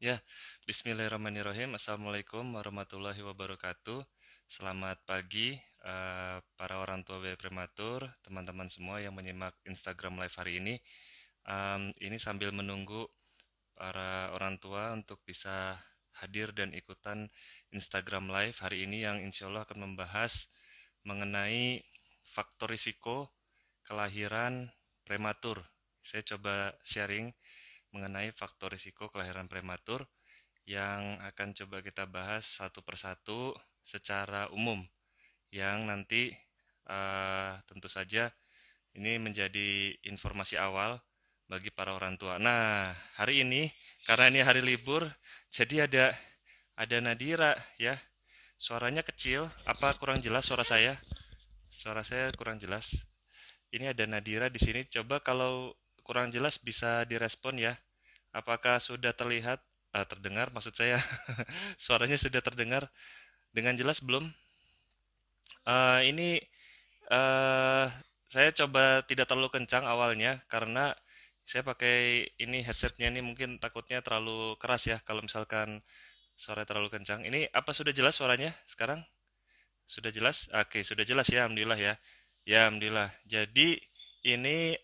Ya, bismillahirrahmanirrahim. Assalamualaikum warahmatullahi wabarakatuh. Selamat pagi, para orang tua bayi prematur, teman-teman semua yang menyimak Instagram Live hari ini. Ini sambil menunggu para orang tua untuk bisa hadir dan ikutan Instagram Live hari ini yang insya Allah akan membahas mengenai faktor risiko kelahiran prematur. Saya coba sharing mengenai faktor risiko kelahiran prematur yang akan coba kita bahas satu persatu secara umum yang nanti tentu saja ini menjadi informasi awal bagi para orang tua. Nah, hari ini karena ini hari libur, jadi ada Nadira ya. Suaranya kecil, apa kurang jelas suara saya? Suara saya kurang jelas. Ini ada Nadira di sini. Coba kalau kurang jelas bisa direspon ya. Apakah sudah terlihat, terdengar maksud saya, suaranya sudah terdengar dengan jelas belum? Ini eh saya coba tidak terlalu kencang awalnya karena saya pakai ini headsetnya ini mungkin takutnya terlalu keras ya kalau misalkan suara terlalu kencang. Ini apa sudah jelas suaranya sekarang? Sudah jelas? Oke, sudah jelas ya, alhamdulillah ya. Ya, alhamdulillah. Jadi ini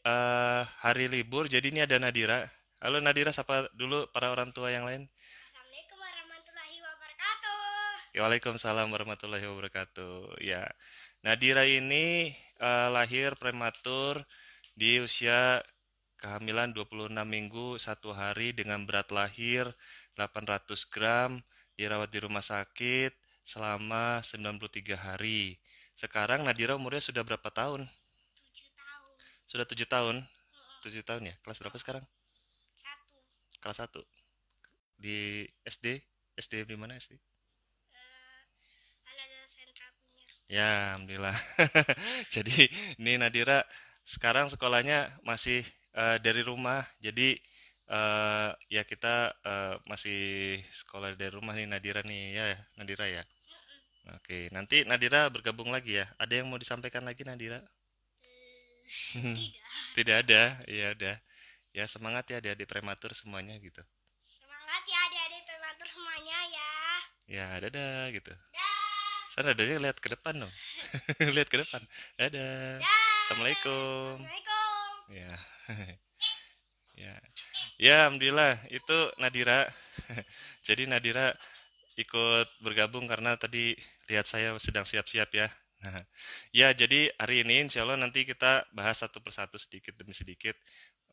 hari libur, jadi ini ada Nadira. Halo Nadira, sapa dulu para orang tua yang lain. Assalamualaikum warahmatullahi wabarakatuh. Waalaikumsalam warahmatullahi wabarakatuh. Ya, Nadira ini lahir prematur di usia kehamilan 26 minggu 1 hari dengan berat lahir 800 gram, dirawat di rumah sakit selama 93 hari. Sekarang Nadira umurnya sudah berapa tahun? 7 tahun. Sudah 7 tahun? Heeh, 7 tahun ya? Kelas berapa sekarang? satu. Kelas satu. Di SD? SD di mana SD? Eh, Alada Sentra Punir. Ya, alhamdulillah. Jadi ini Nadira sekarang sekolahnya masih dari rumah. Jadi ya kita masih sekolah dari rumah nih Nadira nih ya Nadira ya. Heeh. Oke, nanti Nadira bergabung lagi ya. Ada yang mau disampaikan lagi Nadira? Tidak. Tidak ada. Ya udah. Ya semangat ya adik-adik prematur semuanya gitu. Semangat ya adik-adik prematur semuanya ya. Ya dadah gitu. Dah. Sana dadanya lihat ke depan dong. Lihat ke depan. Dadah. Dah. Assalamualaikum. Assalamualaikum. Ya. Ya. Ya, alhamdulillah itu Nadira. Jadi Nadira ikut bergabung karena tadi lihat saya sedang siap-siap ya. Ya, jadi hari ini insya Allah nanti kita bahas satu persatu sedikit demi sedikit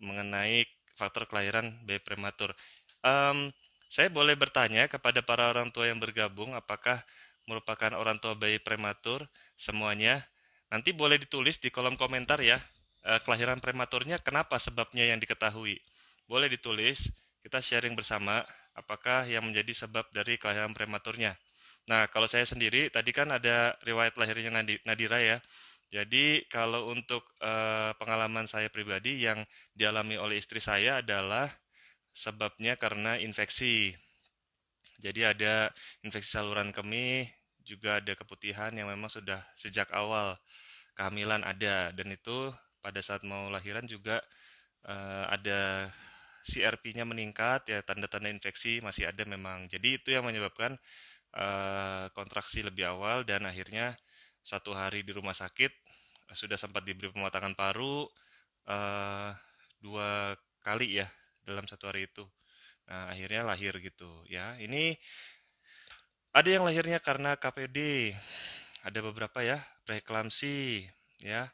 mengenai faktor kelahiran bayi prematur. Em, saya boleh bertanya kepada para orang tua yang bergabung, apakah merupakan orang tua bayi prematur semuanya? Nanti boleh ditulis di kolom komentar ya, kelahiran prematurnya kenapa sebabnya yang diketahui. Boleh ditulis, kita sharing bersama apakah yang menjadi sebab dari kelahiran prematurnya. Nah, kalau saya sendiri, tadi kan ada riwayat lahirnya Nadira ya. Jadi, kalau untuk pengalaman saya pribadi yang dialami oleh istri saya adalah sebabnya karena infeksi. Jadi ada infeksi saluran kemih, juga ada keputihan yang memang sudah sejak awal kehamilan ada dan itu pada saat mau lahiran juga ada CRP-nya meningkat ya tanda-tanda infeksi masih ada memang. Jadi itu yang menyebabkan kontraksi lebih awal dan akhirnya 1 hari di rumah sakit sudah sempat diberi pematangan paru eh, 2 kali ya dalam 1 hari itu. Nah, akhirnya lahir gitu ya. Ini ada yang lahirnya karena KPD, ada beberapa ya, preeklamsi, ya,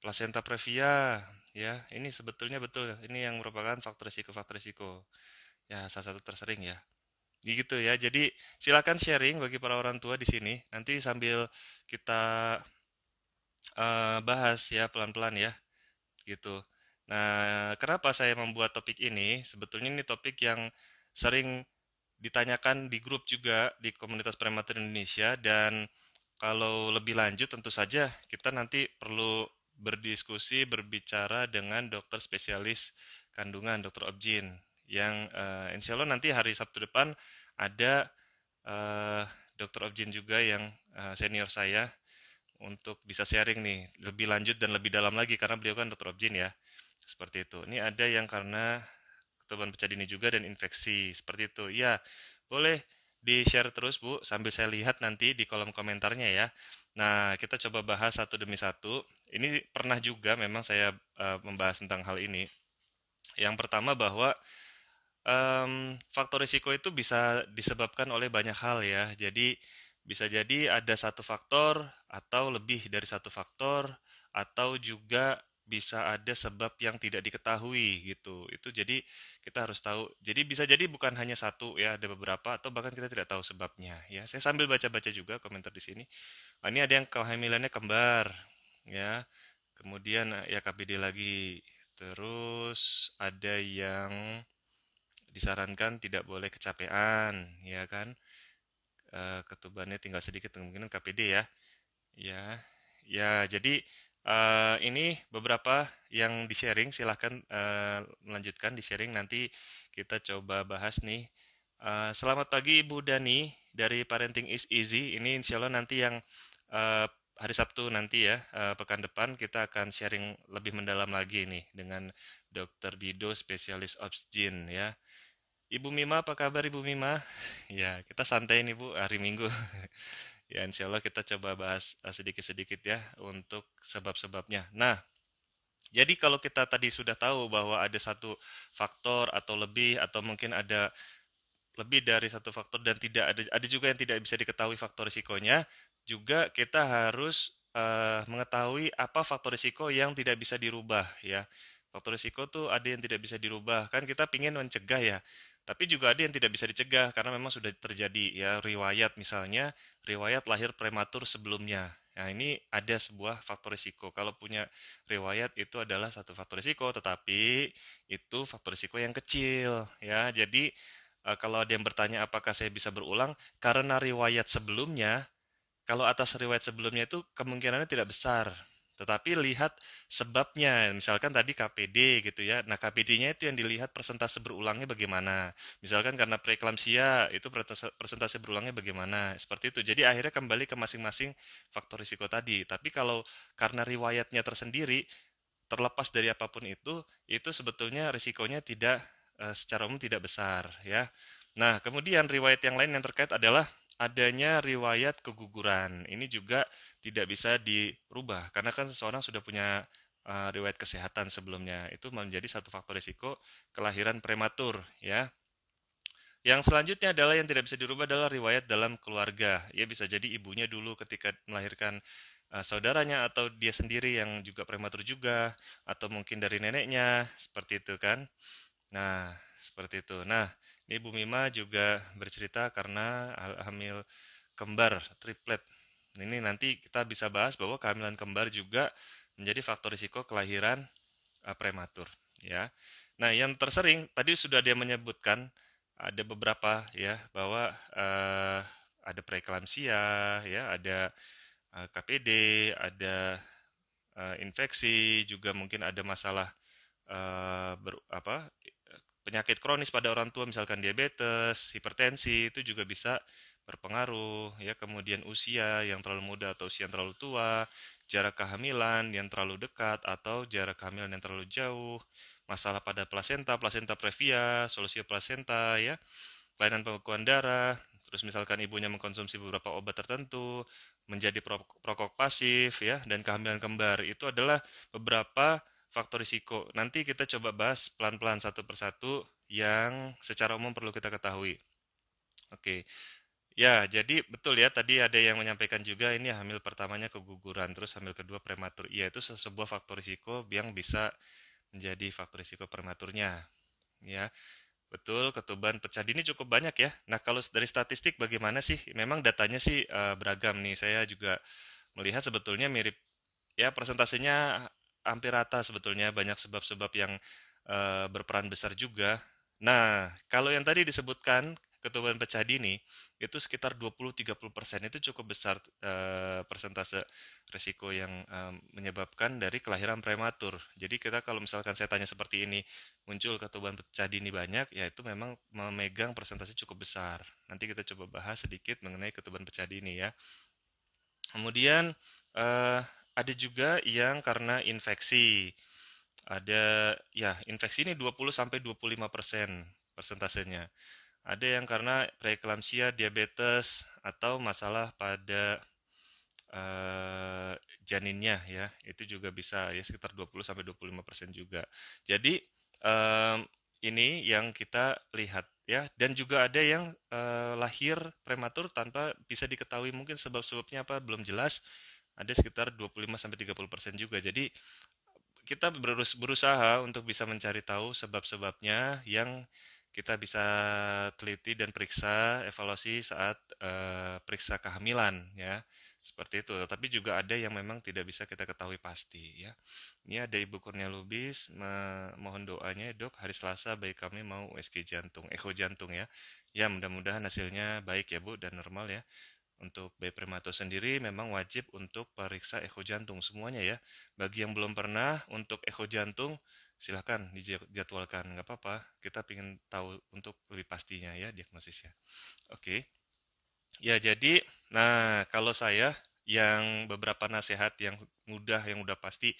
plasenta previa, ya. Ini sebetulnya betul, ini yang merupakan faktor risiko. Ya, salah satu tersering ya. Gitu ya. Jadi silakan sharing bagi para orang tua di sini. Nanti sambil kita bahas ya pelan-pelan ya, gitu. Nah, kenapa saya membuat topik ini? Sebetulnya ini topik yang sering ditanyakan di grup juga di komunitas prematur Indonesia dan kalau lebih lanjut tentu saja kita nanti perlu berdiskusi berbicara dengan dokter spesialis kandungan dokter Objin yang insya Allah nanti hari Sabtu depan ada eh, dokter Objin juga yang senior saya untuk bisa sharing nih lebih lanjut dan lebih dalam lagi karena beliau kan dokter Objin ya seperti itu. Ini ada yang karena ketuban pecah dini juga dan infeksi. Seperti itu. Ya, boleh di-share terus, Bu, sambil saya lihat nanti di kolom komentarnya ya. Nah, kita coba bahas satu demi satu. Ini pernah juga memang saya membahas tentang hal ini. Yang pertama bahwa faktor risiko itu bisa disebabkan oleh banyak hal ya. Jadi bisa jadi ada satu faktor atau lebih dari satu faktor atau juga bisa ada sebab yang tidak diketahui gitu. Itu jadi kita harus tahu. Jadi bisa jadi bukan hanya satu ya, ada beberapa atau bahkan kita tidak tahu sebabnya ya. Saya sambil baca-baca juga komentar di sini. Ini ada yang kehamilannya kembar ya. Kemudian ya KBD lagi. Terus ada yang disarankan tidak boleh kecapean, ya kan? Ketubannya tinggal sedikit, kemungkinan KPD ya. Ya, ya. Jadi ini beberapa yang di-sharing. Silahkan melanjutkan di-sharing. Nanti kita coba bahas nih. Selamat pagi Ibu Dani dari Parenting is Easy. Ini insya Allah nanti yang eh, hari Sabtu nanti ya, pekan depan kita akan sharing lebih mendalam lagi nih dengan Dr. Dido, spesialis obsgyn ya. Ibu Mima, apa kabar Ibu Mima? Ya, kita santai nih Bu, hari Minggu. Ya, insya Allah kita coba bahas sedikit-sedikit ya untuk sebab-sebabnya. Nah, jadi kalau kita tadi sudah tahu bahwa ada satu faktor atau lebih atau mungkin ada lebih dari satu faktor dan tidak ada juga yang tidak bisa diketahui faktor risikonya, juga kita harus mengetahui apa faktor risiko yang tidak bisa dirubah ya. Faktor risiko tuh ada yang tidak bisa dirubah. Kan kita pingin mencegah ya. Tapi juga ada yang tidak bisa dicegah karena memang sudah terjadi ya, riwayat misalnya riwayat lahir prematur sebelumnya. Nah, ini ada sebuah faktor risiko. Kalau punya riwayat itu adalah satu faktor risiko, tetapi itu faktor risiko yang kecil ya. Jadi kalau ada yang bertanya apakah saya bisa berulang, karena riwayat sebelumnya, kalau atas riwayat sebelumnya itu kemungkinannya tidak besar. Tetapi lihat sebabnya, misalkan tadi KPD gitu ya. Nah, KPD-nya itu yang dilihat persentase berulangnya bagaimana. Misalkan karena preeklamsia, itu persentase berulangnya bagaimana. Seperti itu. Jadi akhirnya kembali ke masing-masing faktor risiko tadi. Tapi kalau karena riwayatnya tersendiri, terlepas dari apapun itu sebetulnya risikonya tidak secara umum tidak besar ya. Nah, kemudian riwayat yang lain yang terkait adalah adanya riwayat keguguran. Ini juga tidak bisa dirubah karena kan seseorang sudah punya riwayat kesehatan sebelumnya. Itu menjadi satu faktor risiko kelahiran prematur ya. Yang selanjutnya adalah yang tidak bisa dirubah adalah riwayat dalam keluarga. Ya bisa jadi ibunya dulu ketika melahirkan saudaranya atau dia sendiri yang juga prematur juga atau mungkin dari neneknya seperti itu kan. Nah, seperti itu. Nah, ini Bu Mima juga bercerita karena hamil kembar triplet. Ini nanti kita bisa bahas bahwa kehamilan kembar juga menjadi faktor risiko kelahiran prematur ya. Nah, yang tersering tadi sudah dia menyebutkan ada beberapa ya bahwa ada preeklamsia ya, ada KPD, ada infeksi, juga mungkin ada masalah penyakit kronis pada orang tua misalkan diabetes, hipertensi itu juga bisa berpengaruh ya, kemudian usia yang terlalu muda atau usia yang terlalu tua, jarak kehamilan yang terlalu dekat atau jarak kehamilan yang terlalu jauh, masalah pada plasenta, plasenta previa, solusi plasenta ya, kelainan pembekuan darah, terus misalkan ibunya mengkonsumsi beberapa obat tertentu, menjadi perokok pasif ya, dan kehamilan kembar itu adalah beberapa faktor risiko. Nanti kita coba bahas pelan-pelan satu persatu yang secara umum perlu kita ketahui. Oke. Ya, jadi betul ya, tadi ada yang menyampaikan juga ini hamil pertamanya keguguran, terus hamil kedua prematur. Iya, itu sebuah faktor risiko yang bisa menjadi faktor risiko prematurnya. Ya, betul, ketuban pecah dini cukup banyak ya. Nah, kalau dari statistik bagaimana sih? Memang datanya sih beragam nih. Saya juga melihat sebetulnya mirip, ya persentasenya hampir rata sebetulnya, banyak sebab-sebab yang berperan besar juga. Nah, kalau yang tadi disebutkan ketuban pecah dini itu sekitar 20-30% itu cukup besar persentase risiko yang menyebabkan dari kelahiran prematur. Jadi kita kalau misalkan saya tanya seperti ini, muncul ketuban pecah dini banyak, ya itu memang memegang persentase cukup besar. Nanti kita coba bahas sedikit mengenai ketuban pecah dini ya. Kemudian ada juga yang karena infeksi. Ada ya infeksi ini 20 sampai 25% persentasenya. Ada yang karena preeklamsia, diabetes atau masalah pada eh, janinnya ya. Itu juga bisa ya sekitar 20 sampai 25% juga. Jadi em, ini yang kita lihat ya dan juga ada yang lahir prematur tanpa bisa diketahui mungkin sebab-sebabnya apa belum jelas. Ada sekitar 25 sampai 30% juga. Jadi kita berusaha untuk bisa mencari tahu sebab-sebabnya yang kita bisa teliti dan periksa evaluasi saat periksa kehamilan ya seperti itu. Tapi juga ada yang memang tidak bisa kita ketahui pasti ya. Ini ada Ibu Kurnia Lubis, mohon doanya dok hari Selasa bayi kami mau USG jantung, echo jantung ya. Ya mudah-mudahan hasilnya baik ya Bu dan normal ya. Untuk bayi prematur sendiri memang wajib untuk periksa echo jantung semuanya ya. Bagi yang belum pernah untuk echo jantung silahkan dijadwalkan nggak apa-apa. Kita ingin tahu untuk lebih pastinya ya diagnosisnya. Oke. Ya jadi, nah kalau saya yang beberapa nasihat yang mudah yang udah pasti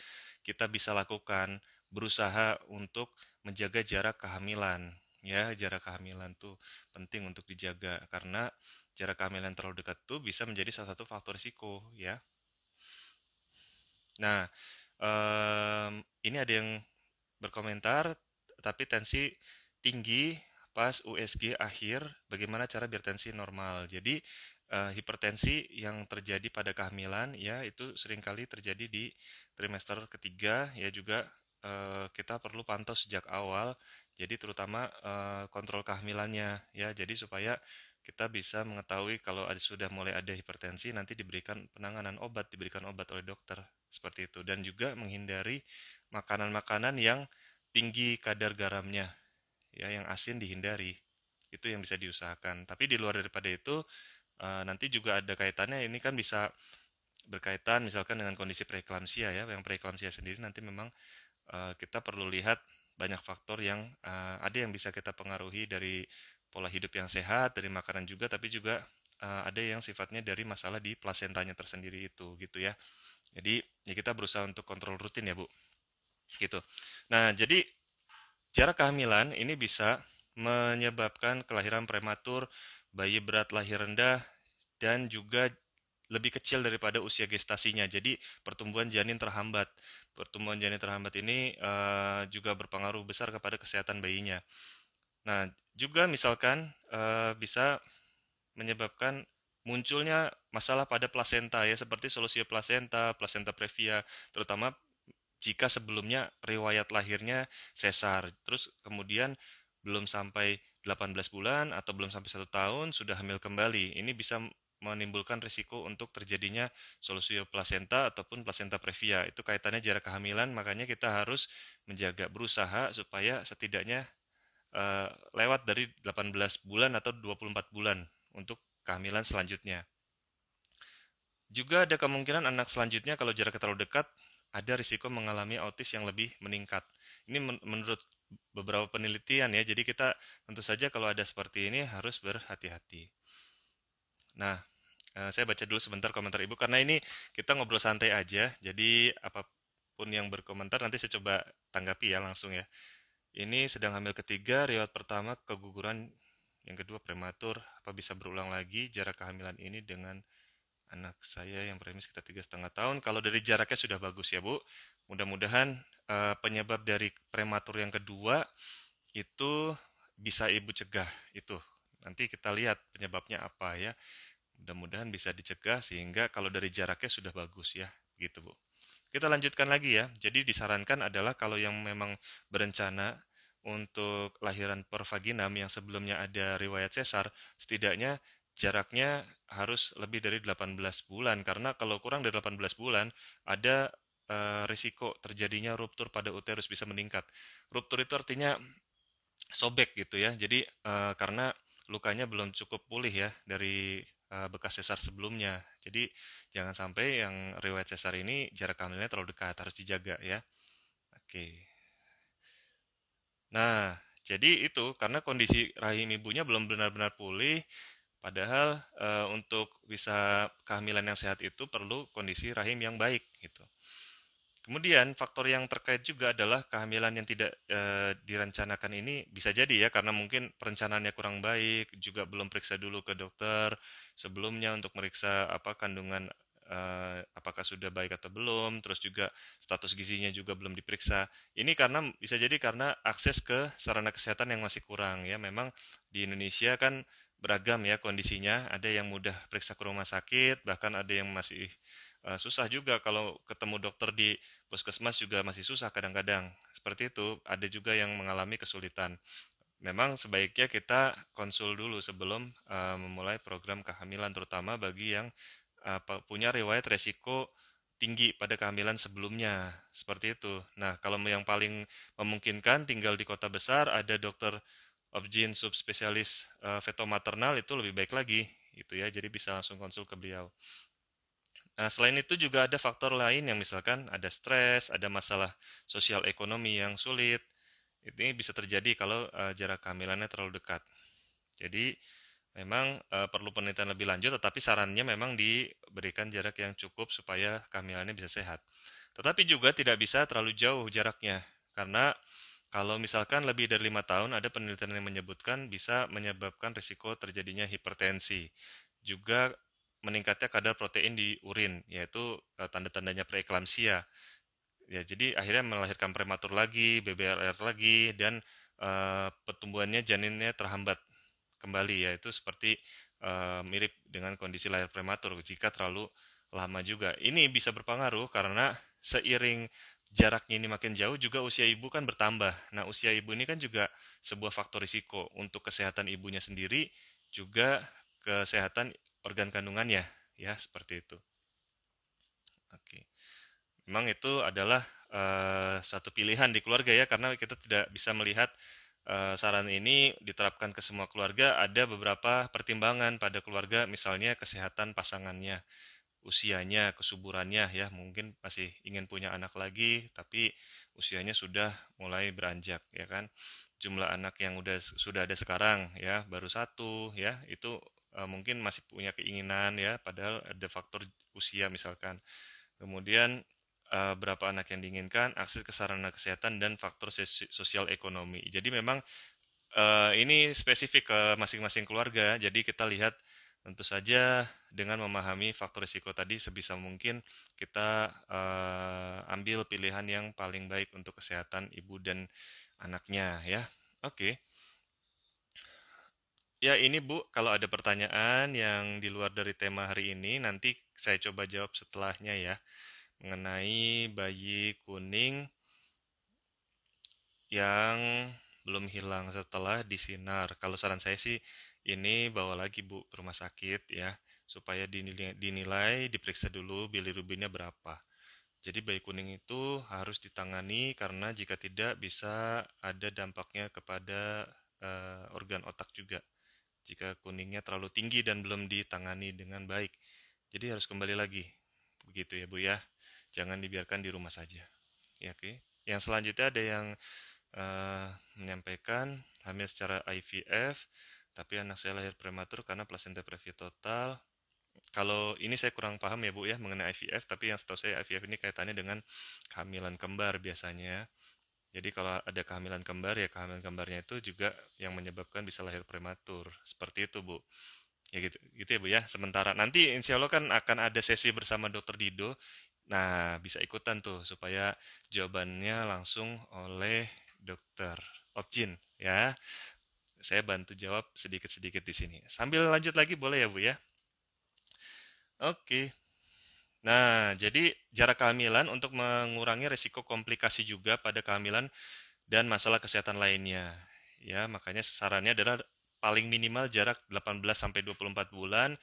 kita bisa lakukan berusaha untuk menjaga jarak kehamilan. Ya, jarak kehamilan tuh penting untuk dijaga karena jarak kehamilan terlalu dekat tuh bisa menjadi salah satu faktor risiko ya. Nah, ini ada yang berkomentar tapi tensi tinggi pas USG akhir, bagaimana cara biar tensi normal. Jadi hipertensi yang terjadi pada kehamilan ya itu seringkali terjadi di trimester ketiga ya juga kita perlu pantau sejak awal. Jadi terutama kontrol kehamilannya ya. Jadi supaya kita bisa mengetahui kalau sudah mulai ada hipertensi nanti diberikan penanganan obat, diberikan obat oleh dokter seperti itu dan juga menghindari makanan-makanan yang tinggi kadar garamnya, ya yang asin dihindari. Itu yang bisa diusahakan. Tapi di luar daripada itu, nanti juga ada kaitannya. Ini kan bisa berkaitan misalkan dengan kondisi preeklamsia ya. Yang preeklamsia sendiri nanti memang kita perlu lihat banyak faktor yang ada yang bisa kita pengaruhi dari pola hidup yang sehat, dari makanan juga, tapi juga ada yang sifatnya dari masalah di plasentanya tersendiri itu, gitu ya. Jadi ya kita berusaha untuk kontrol rutin ya Bu, gitu. Nah jadi jarak kehamilan ini bisa menyebabkan kelahiran prematur, bayi berat lahir rendah, dan juga lebih kecil daripada usia gestasinya. Jadi pertumbuhan janin terhambat. Pertumbuhan janin terhambat ini juga berpengaruh besar kepada kesehatan bayinya. Nah, juga misalkan bisa menyebabkan munculnya masalah pada plasenta ya seperti solusi plasenta, plasenta previa, terutama jika sebelumnya riwayat lahirnya sesar, terus kemudian belum sampai 18 bulan atau belum sampai 1 tahun sudah hamil kembali. Ini bisa menimbulkan risiko untuk terjadinya solusio plasenta ataupun plasenta previa. Itu kaitannya jarak kehamilan, makanya kita harus menjaga berusaha supaya setidaknya lewat dari 18 bulan atau 24 bulan untuk kehamilan selanjutnya. Juga ada kemungkinan anak selanjutnya kalau jaraknya terlalu dekat, ada risiko mengalami autis yang lebih meningkat. Ini menurut beberapa penelitian ya, jadi kita tentu saja kalau ada seperti ini harus berhati-hati. Nah, saya baca dulu sebentar komentar Ibu karena ini kita ngobrol santai aja, jadi apapun yang berkomentar nanti saya coba tanggapi ya langsung ya. Ini sedang hamil ketiga, riwayat pertama keguguran, yang kedua prematur, apa bisa berulang lagi jarak kehamilan ini dengan anak saya yang premis sekitar 3,5 tahun. Kalau dari jaraknya sudah bagus ya Bu. Mudah-mudahan penyebab dari prematur yang kedua itu bisa Ibu cegah itu. Nanti kita lihat penyebabnya apa ya. Mudah-mudahan bisa dicegah sehingga kalau dari jaraknya sudah bagus ya. Gitu Bu. Kita lanjutkan lagi ya. Jadi disarankan adalah kalau yang memang berencana untuk lahiran per vaginam yang sebelumnya ada riwayat sesar, setidaknya jaraknya harus lebih dari 18 bulan karena kalau kurang dari 18 bulan ada risiko terjadinya ruptur pada uterus bisa meningkat. Ruptur itu artinya sobek gitu ya. Jadi karena lukanya belum cukup pulih ya dari bekas sesar sebelumnya. Jadi jangan sampai yang riwayat sesar ini jarak hamilnya terlalu dekat, harus dijaga ya. Oke. Nah, jadi itu karena kondisi rahim ibunya belum benar-benar pulih, padahal untuk bisa kehamilan yang sehat itu perlu kondisi rahim yang baik gitu. Kemudian faktor yang terkait juga adalah kehamilan yang tidak direncanakan ini bisa jadi ya karena mungkin perencanaannya kurang baik, juga belum periksa dulu ke dokter sebelumnya untuk meriksa apa kandungan apakah sudah baik atau belum, terus juga status gizinya juga belum diperiksa. Ini karena bisa jadi karena akses ke sarana kesehatan yang masih kurang ya. Memang di Indonesia kan beragam ya kondisinya, ada yang mudah periksa ke rumah sakit, bahkan ada yang masih susah juga kalau ketemu dokter di puskesmas juga masih susah kadang-kadang. Seperti itu, ada juga yang mengalami kesulitan. Memang sebaiknya kita konsul dulu sebelum memulai program kehamilan, terutama bagi yang punya riwayat resiko tinggi pada kehamilan sebelumnya. Seperti itu. Nah, kalau yang paling memungkinkan tinggal di kota besar, ada dokter obgyn subspesialis feto maternal itu lebih baik lagi gitu ya. Jadi bisa langsung konsul ke beliau. Nah, selain itu juga ada faktor lain yang misalkan ada stres, ada masalah sosial ekonomi yang sulit. Ini bisa terjadi kalau jarak kehamilannya terlalu dekat. Jadi memang perlu penelitian lebih lanjut, tetapi sarannya memang diberikan jarak yang cukup supaya kehamilannya bisa sehat. Tetapi juga tidak bisa terlalu jauh jaraknya, karena kalau misalkan lebih dari 5 tahun, ada penelitian yang menyebutkan bisa menyebabkan risiko terjadinya hipertensi. Juga meningkatnya kadar protein di urin, yaitu tanda-tandanya preeklamsia. Ya, jadi akhirnya melahirkan prematur lagi, BBRR lagi, dan pertumbuhannya janinnya terhambat kembali, yaitu seperti mirip dengan kondisi lahir prematur jika terlalu lama juga. Ini bisa berpengaruh karena seiring jaraknya ini makin jauh juga usia ibu kan bertambah. Nah, usia ibu ini kan juga sebuah faktor risiko untuk kesehatan ibunya sendiri, juga kesehatan organ kandungannya, ya seperti itu. Oke. Memang itu adalah satu pilihan di keluarga ya, karena kita tidak bisa melihat saran ini diterapkan ke semua keluarga. Ada beberapa pertimbangan pada keluarga, misalnya kesehatan pasangannya, usianya, kesuburannya ya, mungkin masih ingin punya anak lagi, tapi usianya sudah mulai beranjak ya kan. Jumlah anak yang sudah ada sekarang ya, baru satu ya, itu mungkin masih punya keinginan ya, padahal ada faktor usia misalkan. Kemudian berapa anak yang diinginkan, akses ke sarana kesehatan dan faktor sosial ekonomi. Jadi memang ini spesifik ke masing-masing keluarga. Jadi kita lihat tentu saja dengan memahami faktor risiko tadi sebisa mungkin kita ambil pilihan yang paling baik untuk kesehatan ibu dan anaknya ya. Oke. Ya ini Bu, kalau ada pertanyaan yang di luar dari tema hari ini nanti saya coba jawab setelahnya ya. Mengenai bayi kuning yang belum hilang setelah disinar. Kalau saran saya sih ini bawa lagi Bu ke rumah sakit ya, supaya dinilai, diperiksa dulu bilirubinnya berapa. Jadi bayi kuning itu harus ditangani karena jika tidak bisa ada dampaknya kepada organ otak juga. Jika kuningnya terlalu tinggi dan belum ditangani dengan baik. Jadi harus kembali lagi. Begitu ya Bu ya. Jangan dibiarkan di rumah saja. Ya, oke. Yang selanjutnya ada yang menyampaikan hamil secara IVF, tapi anak saya lahir prematur karena plasenta previa total. Kalau ini saya kurang paham ya Bu ya mengenai IVF, tapi yang setahu saya IVF ini kaitannya dengan kehamilan kembar biasanya. Jadi kalau ada kehamilan kembar ya kehamilan kembarnya itu juga yang menyebabkan bisa lahir prematur. Seperti itu Bu. Ya gitu, gitu ya Bu ya. Sementara nanti insya Allah kan akan ada sesi bersama Dokter Dido. Nah, bisa ikutan tuh supaya jawabannya langsung oleh Dokter Opjin ya. Saya bantu jawab sedikit-sedikit di sini. Sambil lanjut lagi boleh ya Bu ya? Oke. Nah, jadi jarak kehamilan untuk mengurangi risiko komplikasi juga pada kehamilan dan masalah kesehatan lainnya. Ya, makanya sarannya adalah paling minimal jarak 18 sampai 24 bulan,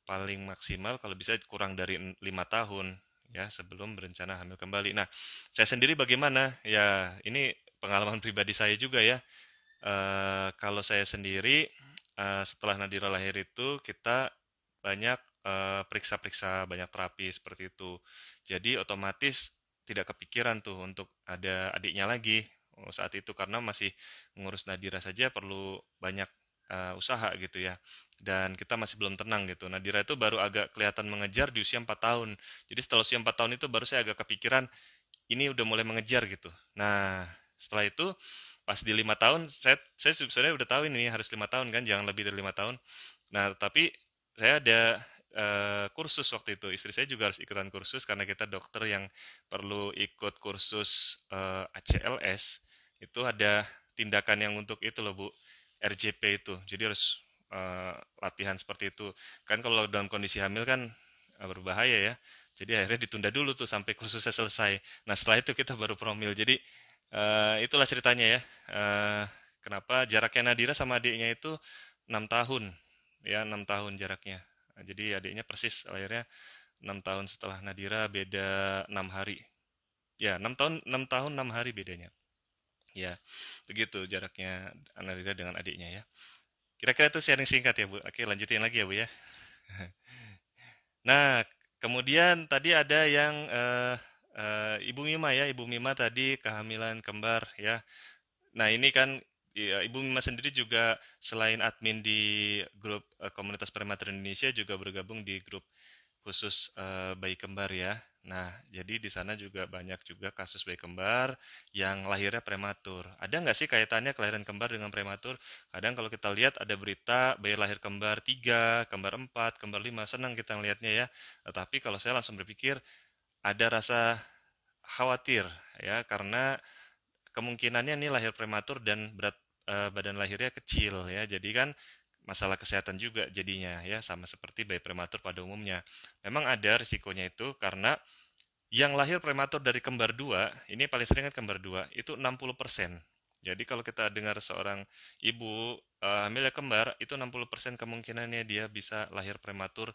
paling maksimal kalau bisa kurang dari 5 tahun ya sebelum berencana hamil kembali. Nah, saya sendiri bagaimana? Ya, ini pengalaman pribadi saya juga ya. Kalau saya sendiri setelah Nadira lahir itu kita banyak periksa-periksa, banyak terapi seperti itu. Jadi otomatis tidak kepikiran tuh untuk ada adiknya lagi saat itu karena masih ngurus Nadira saja perlu banyak usaha gitu ya. Dan kita masih belum tenang gitu. Nadira itu baru agak kelihatan mengejar di usia 4 tahun. Jadi setelah usia 4 tahun itu baru saya agak kepikiran ini udah mulai mengejar gitu. Nah, setelah itu pas di 5 tahun, saya sebenarnya udah tahu ini harus 5 tahun kan, jangan lebih dari 5 tahun. Nah, tapi saya ada kursus waktu itu. Istri saya juga harus ikutan kursus karena kita dokter yang perlu ikut kursus ACLS. Itu ada tindakan yang untuk itu loh, Bu. RJP itu. Jadi harus latihan seperti itu. Kan kalau dalam kondisi hamil kan berbahaya ya. Jadi akhirnya ditunda dulu tuh sampai kursusnya selesai. Nah, setelah itu kita baru promil. Jadi itulah ceritanya ya. Kenapa jaraknya Nadira sama adiknya itu 6 tahun. Ya, 6 tahun jaraknya. Nah, jadi adiknya persis lahirnya 6 tahun setelah Nadira, beda 6 hari. Ya, 6 tahun 6 hari bedanya. Ya, begitu jaraknya Nadira dengan adiknya ya. Kira-kira itu sharing singkat ya, Bu. Oke, lanjutin lagi ya, Bu ya. Nah, kemudian tadi ada yang Ibu Mima ya, Ibu Mima tadi kehamilan kembar ya. Nah, ini kan ya, Ibu Mima sendiri juga selain admin di grup komunitas prematur Indonesia juga bergabung di grup khusus bayi kembar ya. Nah, jadi di sana juga banyak juga kasus bayi kembar yang lahirnya prematur. Ada nggak sih kaitannya kelahiran kembar dengan prematur? Kadang kalau kita lihat ada berita bayi lahir kembar 3, kembar 4, kembar 5, senang kita ngelihatnya ya. Tetapi kalau saya langsung berpikir ada rasa khawatir ya karena kemungkinannya ini lahir prematur dan berat badan lahirnya kecil ya. Jadi kan masalah kesehatan juga jadinya ya sama seperti bayi prematur pada umumnya. Memang ada risikonya itu karena yang lahir prematur dari kembar dua, ini paling sering kan kembar dua, itu 60%. Jadi kalau kita dengar seorang ibu hamilnya kembar, itu 60% kemungkinannya dia bisa lahir prematur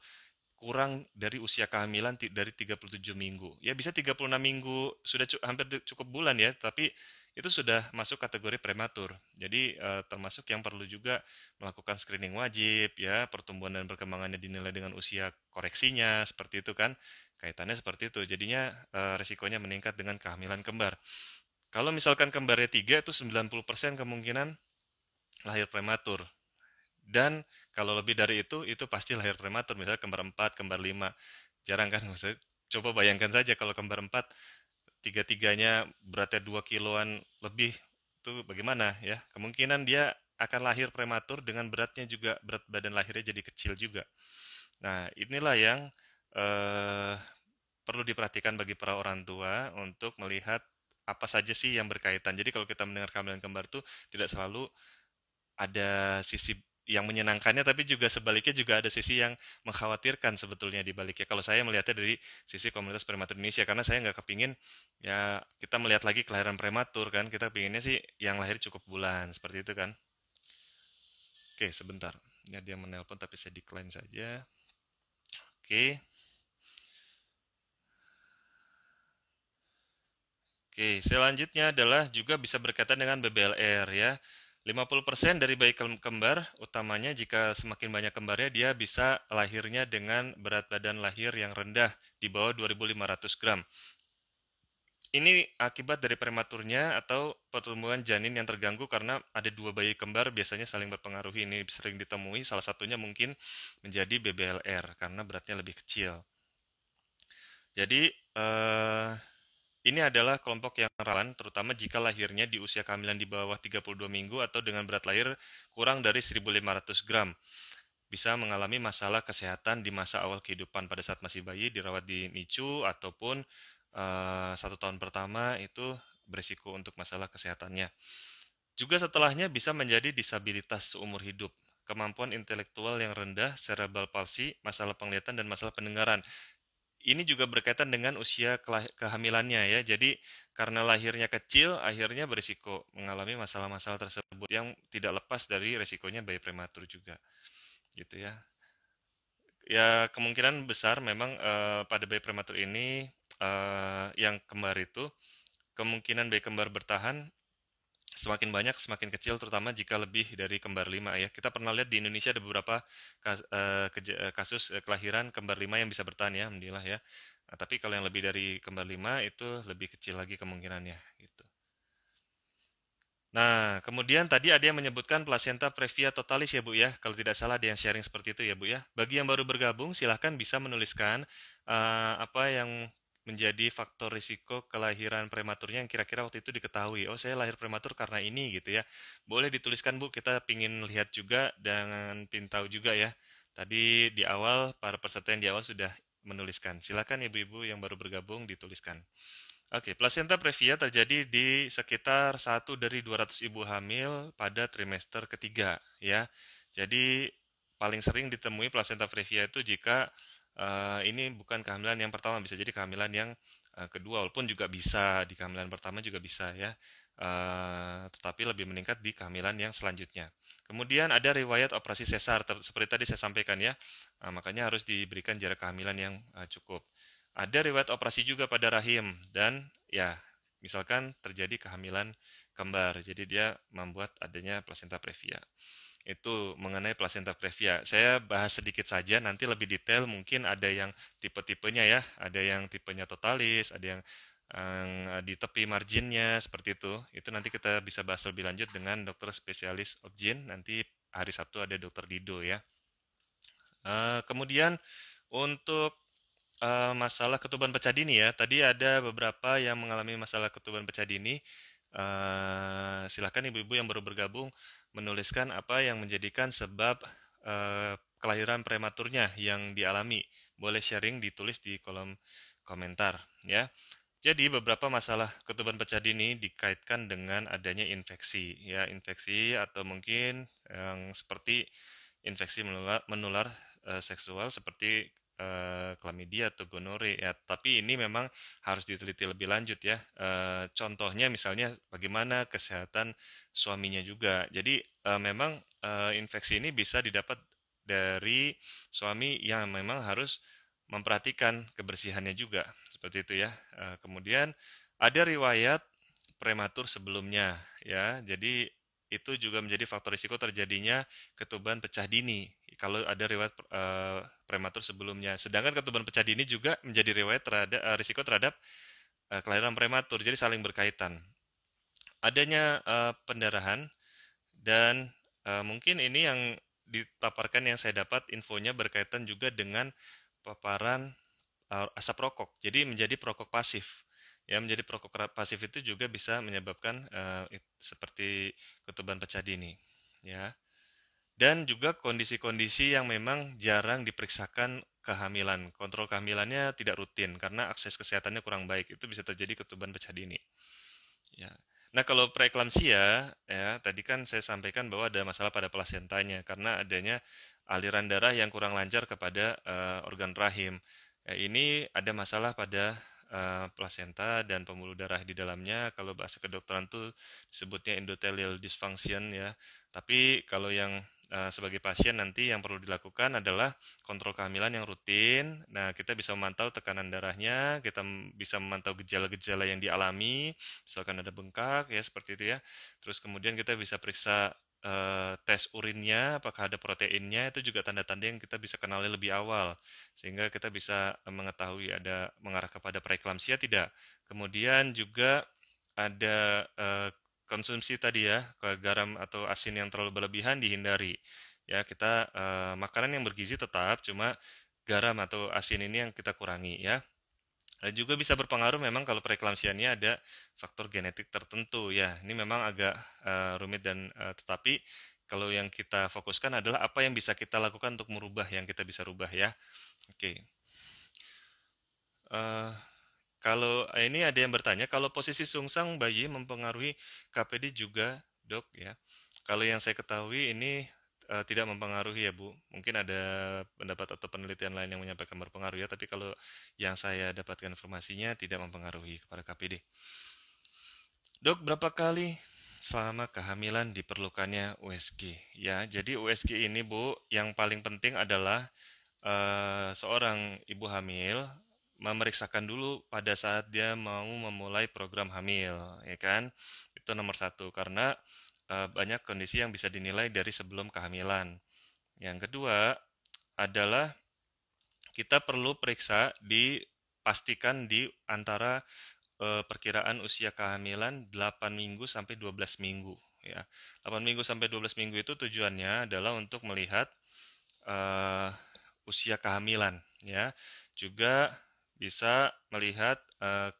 kurang dari usia kehamilan dari 37 minggu. Ya bisa 36 minggu, sudah hampir cukup bulan ya, tapi itu sudah masuk kategori prematur. Jadi termasuk yang perlu juga melakukan screening wajib ya, pertumbuhan dan perkembangannya dinilai dengan usia koreksinya, seperti itu kan. Kaitannya seperti itu. Jadinya resikonya meningkat dengan kehamilan kembar. Kalau misalkan kembarnya 3 itu 90% kemungkinan lahir prematur. Dan kalau lebih dari itu pasti lahir prematur, misalnya kembar 4, kembar 5. Jarang kan? Maksudnya, coba bayangkan saja kalau kembar 4, tiga-tiganya beratnya 2 kiloan lebih, itu bagaimana ya? Kemungkinan dia akan lahir prematur dengan beratnya juga, berat badan lahirnya jadi kecil juga. Nah, inilah yang eh, perlu diperhatikan bagi para orang tua untuk melihat apa saja sih yang berkaitan. Jadi kalau kita mendengar kehamilan kembar itu tidak selalu ada sisi yang menyenangkannya tapi juga sebaliknya juga ada sisi yang mengkhawatirkan sebetulnya di baliknya. Kalau saya melihatnya dari sisi komunitas prematur Indonesia karena saya nggak kepingin ya kita melihat lagi kelahiran prematur kan kita pinginnya sih yang lahir cukup bulan seperti itu kan. Oke sebentar ya dia menelpon tapi saya decline saja. Oke. Oke, selanjutnya adalah juga bisa berkaitan dengan BBLR ya. 50% dari bayi kembar, utamanya jika semakin banyak kembarnya, dia bisa lahirnya dengan berat badan lahir yang rendah, di bawah 2.500 gram. Ini akibat dari prematurnya atau pertumbuhan janin yang terganggu karena ada dua bayi kembar biasanya saling berpengaruh. Ini sering ditemui, salah satunya mungkin menjadi BBLR karena beratnya lebih kecil. Jadi, ini adalah kelompok yang rawan, terutama jika lahirnya di usia kehamilan di bawah 32 minggu atau dengan berat lahir kurang dari 1.500 gram. Bisa mengalami masalah kesehatan di masa awal kehidupan pada saat masih bayi, dirawat di NICU, ataupun 1 tahun pertama itu berisiko untuk masalah kesehatannya. Juga setelahnya bisa menjadi disabilitas seumur hidup. Kemampuan intelektual yang rendah, cerebral palsy, masalah penglihatan, dan masalah pendengaran ini juga berkaitan dengan usia kehamilannya ya. Jadi karena lahirnya kecil, akhirnya berisiko mengalami masalah-masalah tersebut yang tidak lepas dari resikonya bayi prematur juga, gitu ya. Ya kemungkinan besar memang pada bayi prematur ini yang kembar itu kemungkinan bayi kembar bertahan semakin banyak semakin kecil terutama jika lebih dari kembar lima ya. Kita pernah lihat di Indonesia ada beberapa kasus kelahiran kembar lima yang bisa bertahan ya, alhamdulillah ya. Nah, tapi kalau yang lebih dari kembar lima itu lebih kecil lagi kemungkinannya gitu. Nah, kemudian tadi ada yang menyebutkan placenta previa totalis ya Bu ya. Kalau tidak salah ada yang sharing seperti itu ya Bu ya. Bagi yang baru bergabung silahkan bisa menuliskan apa yang menjadi faktor risiko kelahiran prematurnya yang kira-kira waktu itu diketahui. Oh, saya lahir prematur karena ini gitu ya. Boleh dituliskan Bu, kita pingin lihat juga dan pingin tahu juga ya. Tadi di awal, para peserta yang di awal sudah menuliskan. Silakan ibu-ibu yang baru bergabung dituliskan. Oke, plasenta previa terjadi di sekitar 1 dari 200 ibu hamil pada trimester ketiga, ya. Jadi paling sering ditemui plasenta previa itu jika ini bukan kehamilan yang pertama, bisa jadi kehamilan yang kedua, walaupun juga bisa di kehamilan pertama juga bisa ya. Tetapi lebih meningkat di kehamilan yang selanjutnya. Kemudian ada riwayat operasi sesar, seperti tadi saya sampaikan ya. Makanya harus diberikan jarak kehamilan yang cukup. Ada riwayat operasi juga pada rahim dan ya misalkan terjadi kehamilan kembar. Jadi dia membuat adanya plasenta previa. Itu mengenai plasenta previa. Saya bahas sedikit saja, nanti lebih detail mungkin ada yang tipe-tipenya ya. Ada yang tipenya totalis, ada yang di tepi marginnya seperti itu. Itu nanti kita bisa bahas lebih lanjut dengan dokter spesialis obgyn. Nanti hari Sabtu ada dokter Dido ya. Kemudian untuk masalah ketuban pecah dini ya. Tadi ada beberapa yang mengalami masalah ketuban pecah dini. Silakan ibu-ibu yang baru bergabung menuliskan apa yang menjadikan sebab kelahiran prematurnya yang dialami. Boleh sharing ditulis di kolom komentar ya. Jadi beberapa masalah ketuban pecah dini dikaitkan dengan adanya infeksi ya, infeksi atau mungkin yang seperti infeksi menular seksual seperti klamidia atau gonore ya. Tapi ini memang harus diteliti lebih lanjut ya. Contohnya misalnya bagaimana kesehatan suaminya juga. Jadi memang infeksi ini bisa didapat dari suami yang memang harus memperhatikan kebersihannya juga. Seperti itu ya. Kemudian ada riwayat prematur sebelumnya ya. Jadi itu juga menjadi faktor risiko terjadinya ketuban pecah dini kalau ada riwayat prematur sebelumnya. Sedangkan ketuban pecah dini juga menjadi riwayat terhadap risiko terhadap kelahiran prematur. Jadi saling berkaitan. Adanya pendarahan dan mungkin ini yang dipaparkan yang saya dapat infonya berkaitan juga dengan paparan asap rokok. Jadi menjadi perokok pasif. Ya, menjadi perokok pasif itu juga bisa menyebabkan seperti ketuban pecah dini. Ya. Dan juga kondisi-kondisi yang memang jarang diperiksakan kehamilan. Kontrol kehamilannya tidak rutin karena akses kesehatannya kurang baik. Itu bisa terjadi ketuban pecah dini. Ya. Nah, kalau preeklamsia, ya, tadi kan saya sampaikan bahwa ada masalah pada plasentanya karena adanya aliran darah yang kurang lancar kepada organ rahim. Ya, ini ada masalah pada plasenta dan pembuluh darah di dalamnya. Kalau bahasa kedokteran tuh disebutnya endothelial dysfunction ya. Tapi kalau yang sebagai pasien nanti yang perlu dilakukan adalah kontrol kehamilan yang rutin. Nah, kita bisa memantau tekanan darahnya, kita bisa memantau gejala-gejala yang dialami, misalkan ada bengkak ya seperti itu ya. Terus kemudian kita bisa periksa tes urinnya, apakah ada proteinnya, itu juga tanda-tanda yang kita bisa kenali lebih awal, sehingga kita bisa mengetahui ada mengarah kepada preeklamsia tidak. Kemudian juga ada konsumsi tadi ya, ke garam atau asin yang terlalu berlebihan dihindari. Ya, kita makanan yang bergizi tetap, cuma garam atau asin ini yang kita kurangi ya. Juga bisa berpengaruh memang kalau preeklamsia ini ada faktor genetik tertentu ya. Ini memang agak rumit dan tetapi kalau yang kita fokuskan adalah apa yang bisa kita lakukan untuk merubah yang kita bisa rubah ya. Oke. Eh, Kalau ini ada yang bertanya, kalau posisi sungsang bayi mempengaruhi KPD juga, Dok ya. Kalau yang saya ketahui ini tidak mempengaruhi ya, Bu. Mungkin ada pendapat atau penelitian lain yang menyampaikan berpengaruh ya, tapi kalau yang saya dapatkan informasinya tidak mempengaruhi kepada KPD. Dok, berapa kali selama kehamilan diperlukannya USG? Ya, jadi USG ini, Bu, yang paling penting adalah seorang ibu hamil memeriksakan dulu pada saat dia mau memulai program hamil, ya kan? Itu nomor satu, karena banyak kondisi yang bisa dinilai dari sebelum kehamilan. Yang kedua adalah kita perlu periksa dipastikan di antara perkiraan usia kehamilan 8 minggu sampai 12 minggu ya. 8 minggu sampai 12 minggu itu tujuannya adalah untuk melihat usia kehamilan ya. Juga bisa melihat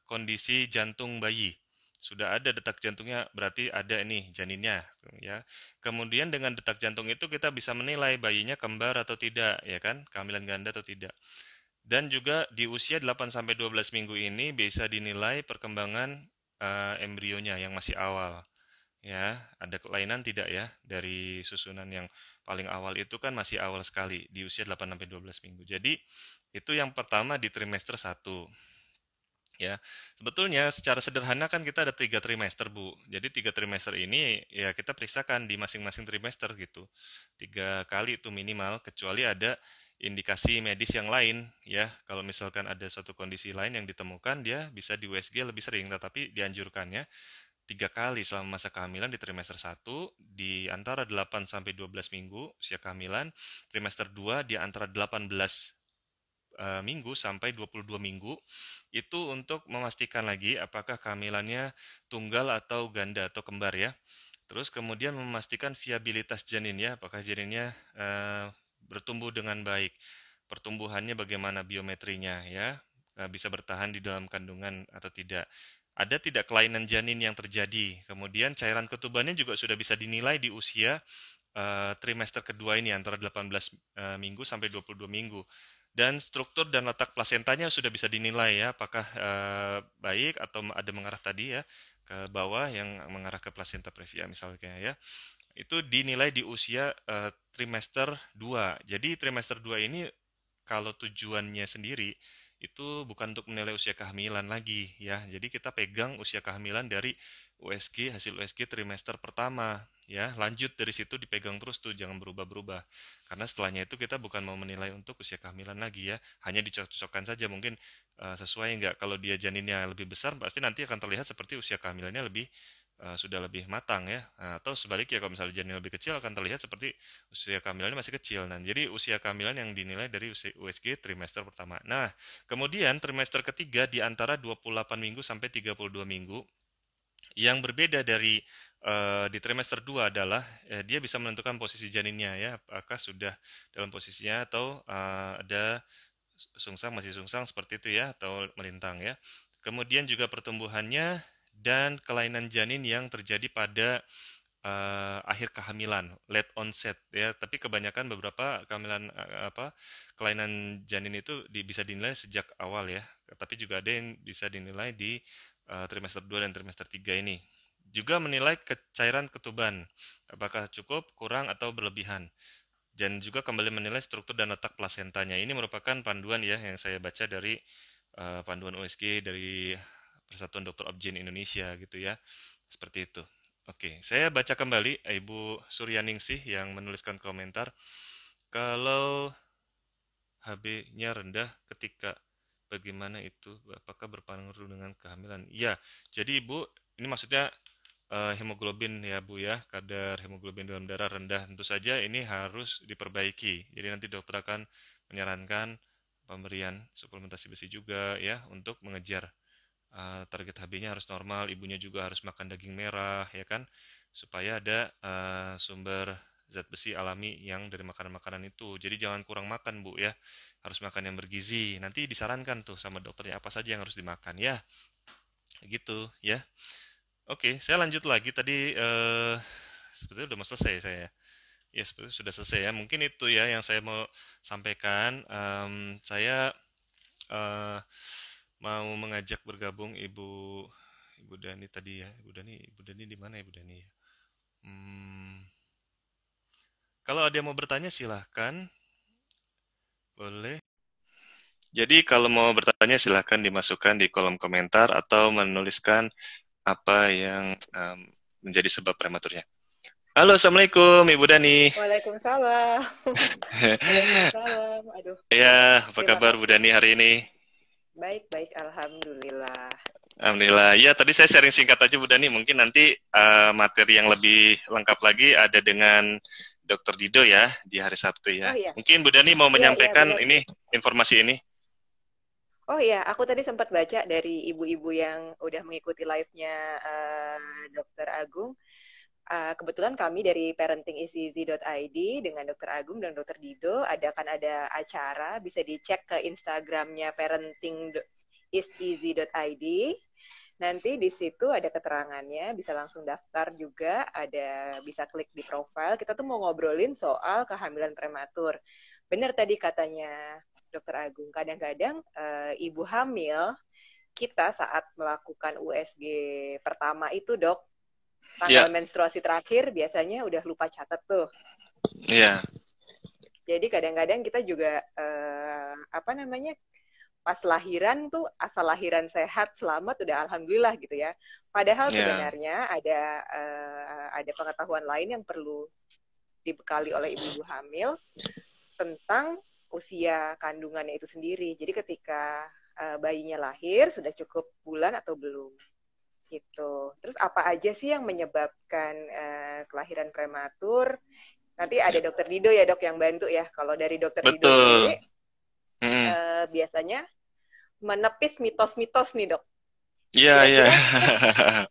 kondisi jantung bayi. Sudah ada detak jantungnya, berarti ada ini janinnya, ya. Kemudian dengan detak jantung itu kita bisa menilai bayinya kembar atau tidak, ya kan? Kehamilan ganda atau tidak. Dan juga di usia 8 sampai 12 minggu ini bisa dinilai perkembangan embrionya yang masih awal. Ya, ada kelainan tidak ya dari susunan yang paling awal itu kan masih awal sekali di usia 8 sampai 12 minggu. Jadi itu yang pertama di trimester satu. Ya, sebetulnya secara sederhana kan kita ada 3 trimester, Bu. Jadi 3 trimester ini ya kita periksakan di masing-masing trimester gitu. 3 kali itu minimal, kecuali ada indikasi medis yang lain ya. Kalau misalkan ada suatu kondisi lain yang ditemukan, dia bisa di USG lebih sering, tetapi dianjurkannya 3 kali selama masa kehamilan di trimester satu di antara 8 sampai 12 minggu usia kehamilan, trimester 2 di antara 18 minggu sampai 22 minggu itu untuk memastikan lagi apakah kehamilannya tunggal atau ganda atau kembar ya. Terus kemudian memastikan viabilitas janin ya, apakah janinnya bertumbuh dengan baik, pertumbuhannya bagaimana biometrinya ya, bisa bertahan di dalam kandungan atau tidak. Ada tidak kelainan janin yang terjadi. Kemudian cairan ketubannya juga sudah bisa dinilai di usia trimester kedua ini antara 18 minggu sampai 22 minggu. Dan struktur dan letak plasentanya sudah bisa dinilai ya, apakah baik atau ada mengarah tadi ya ke bawah yang mengarah ke plasenta previa misalnya ya. Itu dinilai di usia trimester 2. Jadi trimester 2 ini kalau tujuannya sendiri itu bukan untuk menilai usia kehamilan lagi ya. Jadi kita pegang usia kehamilan dari USG, hasil USG trimester pertama ya. Lanjut dari situ dipegang terus tuh, jangan berubah-berubah. Karena setelahnya itu kita bukan mau menilai untuk usia kehamilan lagi ya. Hanya dicocokkan saja mungkin sesuai enggak. Kalau dia janinnya lebih besar pasti nanti akan terlihat seperti usia kehamilannya lebih sudah lebih matang ya. Atau sebaliknya kalau misalnya janin lebih kecil akan terlihat seperti usia kehamilannya masih kecil. Nah, jadi usia kehamilan yang dinilai dari USG trimester pertama. Nah, kemudian trimester ketiga di antara 28 minggu sampai 32 minggu. Yang berbeda dari di trimester 2 adalah dia bisa menentukan posisi janinnya ya, apakah sudah dalam posisinya atau ada sungsang masih sungsang seperti itu ya atau melintang ya. Kemudian juga pertumbuhannya dan kelainan janin yang terjadi pada akhir kehamilan, late onset ya. Tapi kebanyakan beberapa kehamilan kelainan janin itu bisa dinilai sejak awal ya. Tapi juga ada yang bisa dinilai di trimester 2 dan trimester 3 ini. Juga menilai cairan ketuban, apakah cukup, kurang atau berlebihan. Dan juga kembali menilai struktur dan letak plasentanya. Ini merupakan panduan ya yang saya baca dari panduan USG dari Persatuan Dokter Obgyn Indonesia gitu ya. Seperti itu. Oke, saya baca kembali Ibu Suryaningsih yang menuliskan komentar. Kalau HB-nya rendah ketika bagaimana itu? Apakah berpengaruh dengan kehamilan? Iya, jadi Ibu, ini maksudnya hemoglobin ya Bu ya, kadar hemoglobin dalam darah rendah. Tentu saja ini harus diperbaiki. Jadi nanti dokter akan menyarankan pemberian suplementasi besi juga ya untuk mengejar target HB-nya harus normal, ibunya juga harus makan daging merah, ya kan, supaya ada sumber zat besi alami yang dari makanan-makanan itu. Jadi jangan kurang makan, Bu, ya. Harus makan yang bergizi. Nanti disarankan tuh sama dokternya apa saja yang harus dimakan, ya. Gitu, ya. Oke, saya lanjut lagi. Tadi sebetulnya udah mau selesai saya. Ya, sebetulnya sudah selesai ya. Mungkin itu ya yang saya mau sampaikan. Saya eh, mau mengajak bergabung Ibu Dani tadi ya. Ibu Dani di mana Ibu Dani ya? Hmm, kalau ada yang mau bertanya silahkan, boleh. Jadi kalau mau bertanya silahkan dimasukkan di kolom komentar atau menuliskan apa yang menjadi sebab prematurnya. Halo, Assalamualaikum Ibu Dani. Waalaikumsalam. Waalaikumsalam. Aduh, Ya, apa terima kabar Bu kasih. Dani hari ini? Baik-baik, alhamdulillah. Alhamdulillah. Ya, tadi saya sharing singkat aja Bu Dani. Mungkin nanti materi yang lebih lengkap lagi ada dengan Dokter Dido ya di hari Sabtu Oh ya. iya, Mungkin Bu Dani mau iya, iya menyampaikan benar. ini informasi ini. Oh iya, aku tadi sempat baca dari ibu-ibu yang udah mengikuti live-nya Dokter Agung. kebetulan kami dari parentingiseasy.id dengan Dr. Agung dan Dr. Dido akan ada acara, bisa dicek ke Instagramnya parentingiseasy.id. Nanti di situ ada keterangannya, bisa langsung daftar juga, bisa klik di profile. Kita tuh mau ngobrolin soal kehamilan prematur. Benar tadi katanya Dr. Agung, kadang-kadang ibu hamil kita saat melakukan USG pertama itu, Dok, tanggal Ya, menstruasi terakhir biasanya udah lupa catat tuh. iya, Jadi kadang-kadang kita juga pas lahiran tuh asal lahiran sehat selamat udah alhamdulillah gitu ya. Padahal iya, sebenarnya ada pengetahuan lain yang perlu dibekali oleh ibu-ibu hamil tentang usia kandungannya itu sendiri. Jadi ketika bayinya lahir sudah cukup bulan atau belum gitu. Terus apa aja sih yang menyebabkan kelahiran prematur? Nanti ada iya. Dokter Dido ya, Dok, yang bantu ya. Kalau dari Dokter Dido sendiri Betul. Mm. biasanya menepis mitos-mitos nih, Dok. Iya, iya. Kira-kira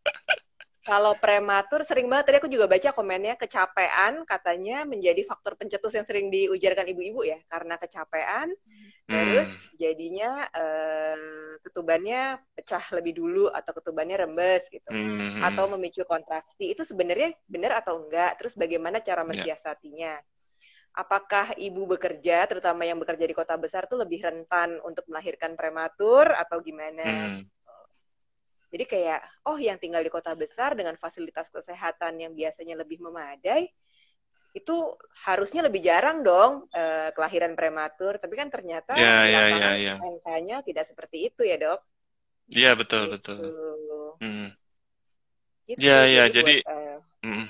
kalau prematur, sering banget tadi aku juga baca komennya, kecapean katanya menjadi faktor pencetus yang sering diujarkan ibu-ibu ya, karena kecapean, Hmm. terus jadinya ketubannya pecah lebih dulu atau ketubannya rembes gitu, Hmm. atau memicu kontraksi. Itu sebenarnya benar atau enggak? Terus bagaimana cara Ya. mensiasatinya? Apakah ibu bekerja, terutama yang bekerja di kota besar, tuh lebih rentan untuk melahirkan prematur atau gimana? Hmm. Jadi kayak, oh yang tinggal di kota besar dengan fasilitas kesehatan yang biasanya lebih memadai, itu harusnya lebih jarang dong kelahiran prematur. Tapi kan ternyata Ya, di ya, ya, lapangan ya. angkanya tidak seperti itu ya, Dok. Iya, betul, betul. Gitu. Hmm. Gitu. Ya, ya, Jadi jadi hmm.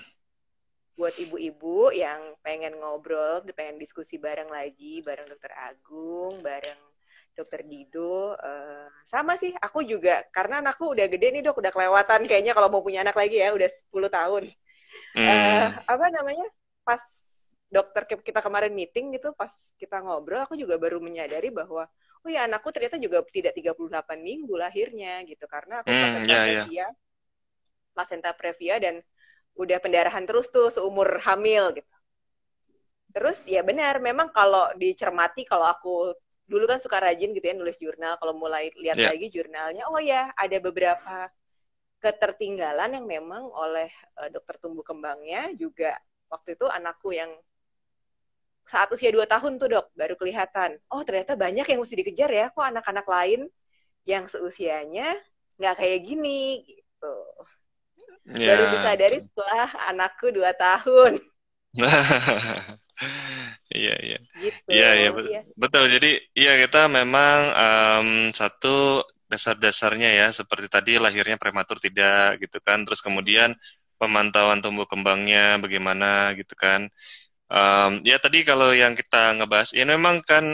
buat ibu-ibu yang pengen ngobrol, pengen diskusi bareng lagi, bareng Dokter Agung, bareng Dokter Dido, sama sih, aku juga, karena anakku udah gede nih, Dok, udah kelewatan kayaknya kalau mau punya anak lagi ya, udah 10 tahun. Hmm. Apa namanya, pas dokter kita kemarin meeting gitu, pas kita ngobrol, aku juga baru menyadari bahwa, oh ya anakku ternyata juga tidak 38 minggu lahirnya gitu, karena aku Hmm, ya, ya. placenta previa dan udah pendarahan terus tuh seumur hamil gitu. Terus ya benar, memang kalau dicermati, kalau aku dulu kan suka rajin gitu ya nulis jurnal, kalau mulai lihat Ya. lagi jurnalnya, oh ya ada beberapa ketertinggalan yang memang oleh dokter tumbuh kembangnya juga. Waktu itu anakku yang saat usia 2 tahun tuh, Dok, baru kelihatan, oh ternyata banyak yang mesti dikejar ya, kok anak-anak lain yang seusianya nggak kayak gini gitu. Baru Ya, disadari betul. setelah anakku 2 tahun Iya, iya. gitu. Iya, iya, Iya. betul. Jadi, iya kita memang satu dasar-dasarnya ya, seperti tadi lahirnya prematur tidak gitu kan, terus kemudian pemantauan tumbuh kembangnya bagaimana gitu kan. Ya tadi kalau yang kita ngebahas, ya memang kan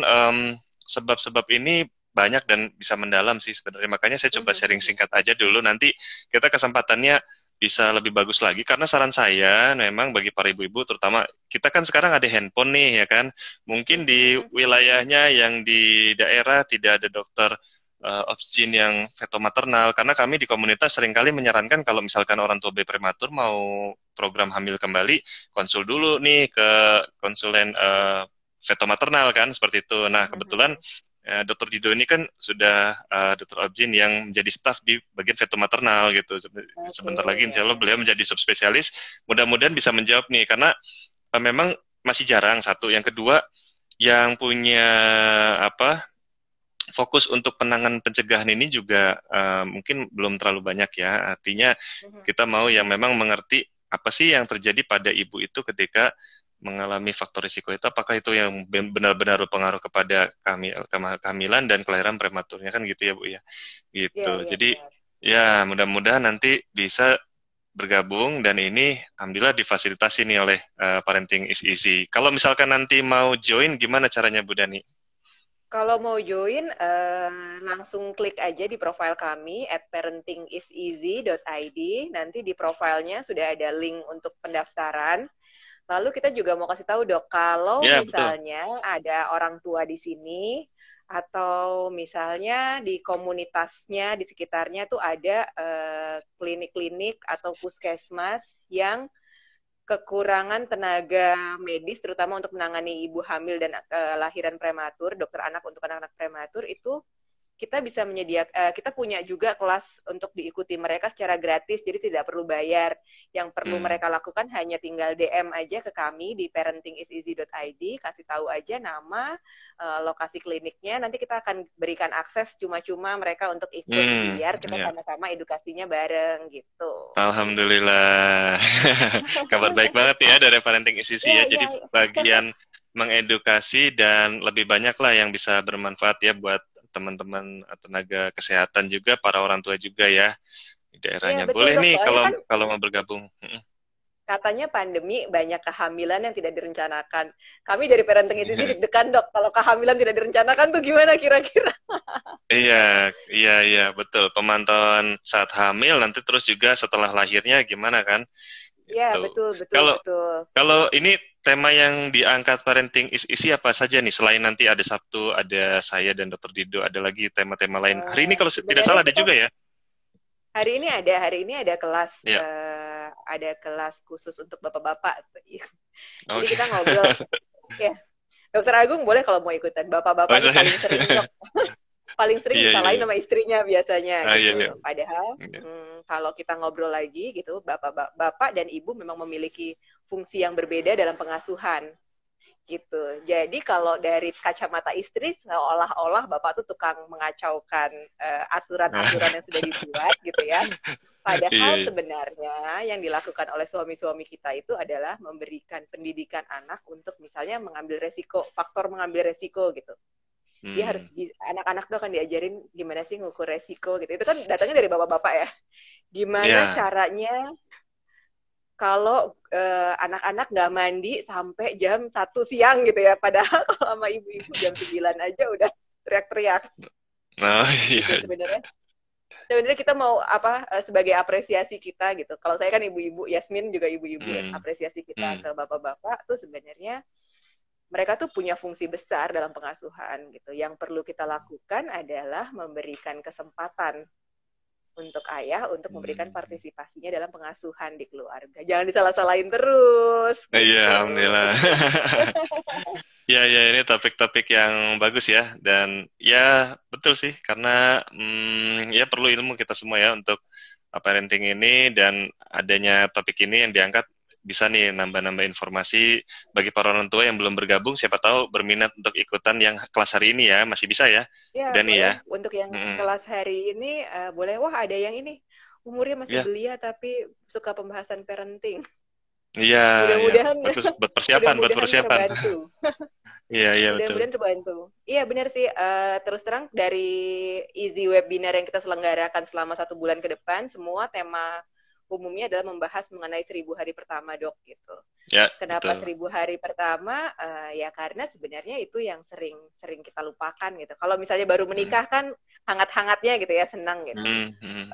sebab-sebab ini banyak dan bisa mendalam sih sebenarnya. Makanya saya coba sharing singkat aja dulu. Nanti kita kesempatannya bisa lebih bagus lagi. Karena saran saya memang bagi para ibu-ibu, terutama kita kan sekarang ada handphone nih ya kan. Mungkin di wilayahnya yang di daerah tidak ada dokter obsgin yang fetomaternal. Karena kami di komunitas seringkali menyarankan kalau misalkan orang tua bayi prematur mau program hamil kembali, konsul dulu nih ke konsulen fetomaternal kan seperti itu. Nah kebetulan Dokter Dido ini kan sudah dokter obgyn yang menjadi staf di bagian fetomaternal gitu. Oke, Sebentar lagi ya, insya Allah ya. beliau menjadi subspesialis. Mudah-mudahan bisa menjawab nih karena memang masih jarang satu. Yang kedua yang punya apa fokus untuk penanganan pencegahan ini juga mungkin belum terlalu banyak ya. Artinya kita mau yang memang mengerti apa sih yang terjadi pada ibu itu ketika mengalami faktor risiko itu, apakah itu yang benar-benar berpengaruh kepada kehamilan dan kelahiran prematurnya kan gitu ya Bu ya. Ya, Gitu. ya, Jadi benar. ya mudah-mudahan nanti bisa bergabung dan ini alhamdulillah difasilitasi nih oleh Parenting is Easy. Kalau misalkan nanti mau join gimana caranya Bu Dani? Kalau mau join, langsung klik aja di profile kami @parentingiseasy.id. Nanti di profilnya sudah ada link untuk pendaftaran. Lalu kita juga mau kasih tahu, Dok, kalau Ya, betul. misalnya ada orang tua di sini atau misalnya di komunitasnya di sekitarnya tuh ada klinik-klinik atau puskesmas yang kekurangan tenaga medis terutama untuk menangani ibu hamil dan lahiran prematur, dokter anak untuk anak-anak prematur itu kita bisa menyediakan, kita punya juga kelas untuk diikuti mereka secara gratis, jadi tidak perlu bayar. Yang perlu Hmm. mereka lakukan hanya tinggal DM aja ke kami di parentingiseasy.id, kasih tahu aja nama, lokasi kliniknya, nanti kita akan berikan akses cuma-cuma mereka untuk ikut, Hmm. biar kita Ya. sama-sama edukasinya bareng gitu. Alhamdulillah. Kabar baik banget ya dari Parenting Isisi Ya, ya. Jadi ya, ya. bagian mengedukasi dan lebih banyak lah yang bisa bermanfaat ya buat teman-teman tenaga kesehatan juga, para orang tua juga ya di Iya, daerahnya. betul Boleh dok. nih Soalnya kalau kan kalau mau bergabung. katanya pandemi banyak kehamilan yang tidak direncanakan. Kami dari parenting itu deg-degan dok. Kalau kehamilan tidak direncanakan tuh gimana kira-kira? Iya, iya, iya, betul. Pemantauan saat hamil nanti terus juga setelah lahirnya gimana kan? Iya, Gitu. betul, betul, Kalau betul. kalau ini tema yang diangkat parenting isi apa saja nih? Selain nanti ada Sabtu, ada saya dan Dokter Dido, ada lagi tema-tema lain. Hari ini kalau tidak Sebenarnya salah ada kita juga ya? hari ini ada kelas Iya. khusus untuk bapak-bapak. Jadi Oke. kita ngobrol. Ya, Dokter Agung boleh kalau mau ikutan. Oh, Bapak-bapak nih saya. paling sering dok. Paling sering Iya, iya, disalahin iya. sama istrinya biasanya Ah, iya, gitu. iya. Padahal Iya. kalau kita ngobrol lagi gitu, bapak dan ibu memang memiliki fungsi yang berbeda dalam pengasuhan gitu. Jadi kalau dari kacamata istri seolah-olah bapak tuh tukang mengacaukan aturan-aturan yang sudah dibuat gitu ya. Iya, Padahal iya. sebenarnya yang dilakukan oleh suami-suami kita itu adalah memberikan pendidikan anak untuk misalnya mengambil resiko, faktor mengambil resiko gitu. Dia harus Hmm. anak-anak tuh akan diajarin gimana sih ngukur resiko gitu. Itu kan datangnya dari bapak-bapak ya. Gimana Iya. caranya kalau anak-anak nggak mandi sampai jam 1 siang gitu ya. Padahal kalau sama ibu-ibu jam 9 aja udah teriak-teriak Oh, gitu iya. sebenarnya. Sebenarnya kita mau apa sebagai apresiasi kita gitu. Kalau saya kan ibu-ibu, Yasmin juga ibu-ibu ya. Hmm. Apresiasi kita Hmm. ke bapak-bapak tuh sebenarnya mereka tuh punya fungsi besar dalam pengasuhan gitu. Yang perlu kita lakukan adalah memberikan kesempatan untuk ayah untuk memberikan Hmm. partisipasinya dalam pengasuhan di keluarga. Jangan disalah-salahin terus Iya, gitu. alhamdulillah. Ya, ya, ini topik-topik yang bagus ya, dan ya betul sih, karena ya perlu ilmu kita semua ya untuk parenting ini, dan adanya topik ini yang diangkat bisa nih nambah-nambah informasi bagi para orang tua yang belum bergabung, siapa tahu berminat untuk ikutan yang kelas hari ini ya, masih bisa ya, Ya udah nih ya. boleh. Untuk yang Mm-mm. kelas hari ini boleh. Wah ada yang ini umurnya masih Ya, belia tapi suka pembahasan parenting. iya, ya, Mudah-mudahan bagus buat persiapan, buat mudah-mudahan persiapan. terbantu. Iya, iya betul. Mudah-mudahan terbantu. Iya benar sih. Terus terang dari easy webinar yang kita selenggarakan selama 1 bulan ke depan, semua tema umumnya adalah membahas mengenai 1.000 hari pertama dok gitu. Ya, Kenapa betul. 1.000 hari pertama? Ya karena sebenarnya itu yang sering kita lupakan gitu. Kalau misalnya baru Hmm. menikah kan hangat-hangatnya gitu ya, senang gitu. Hmm. Hmm.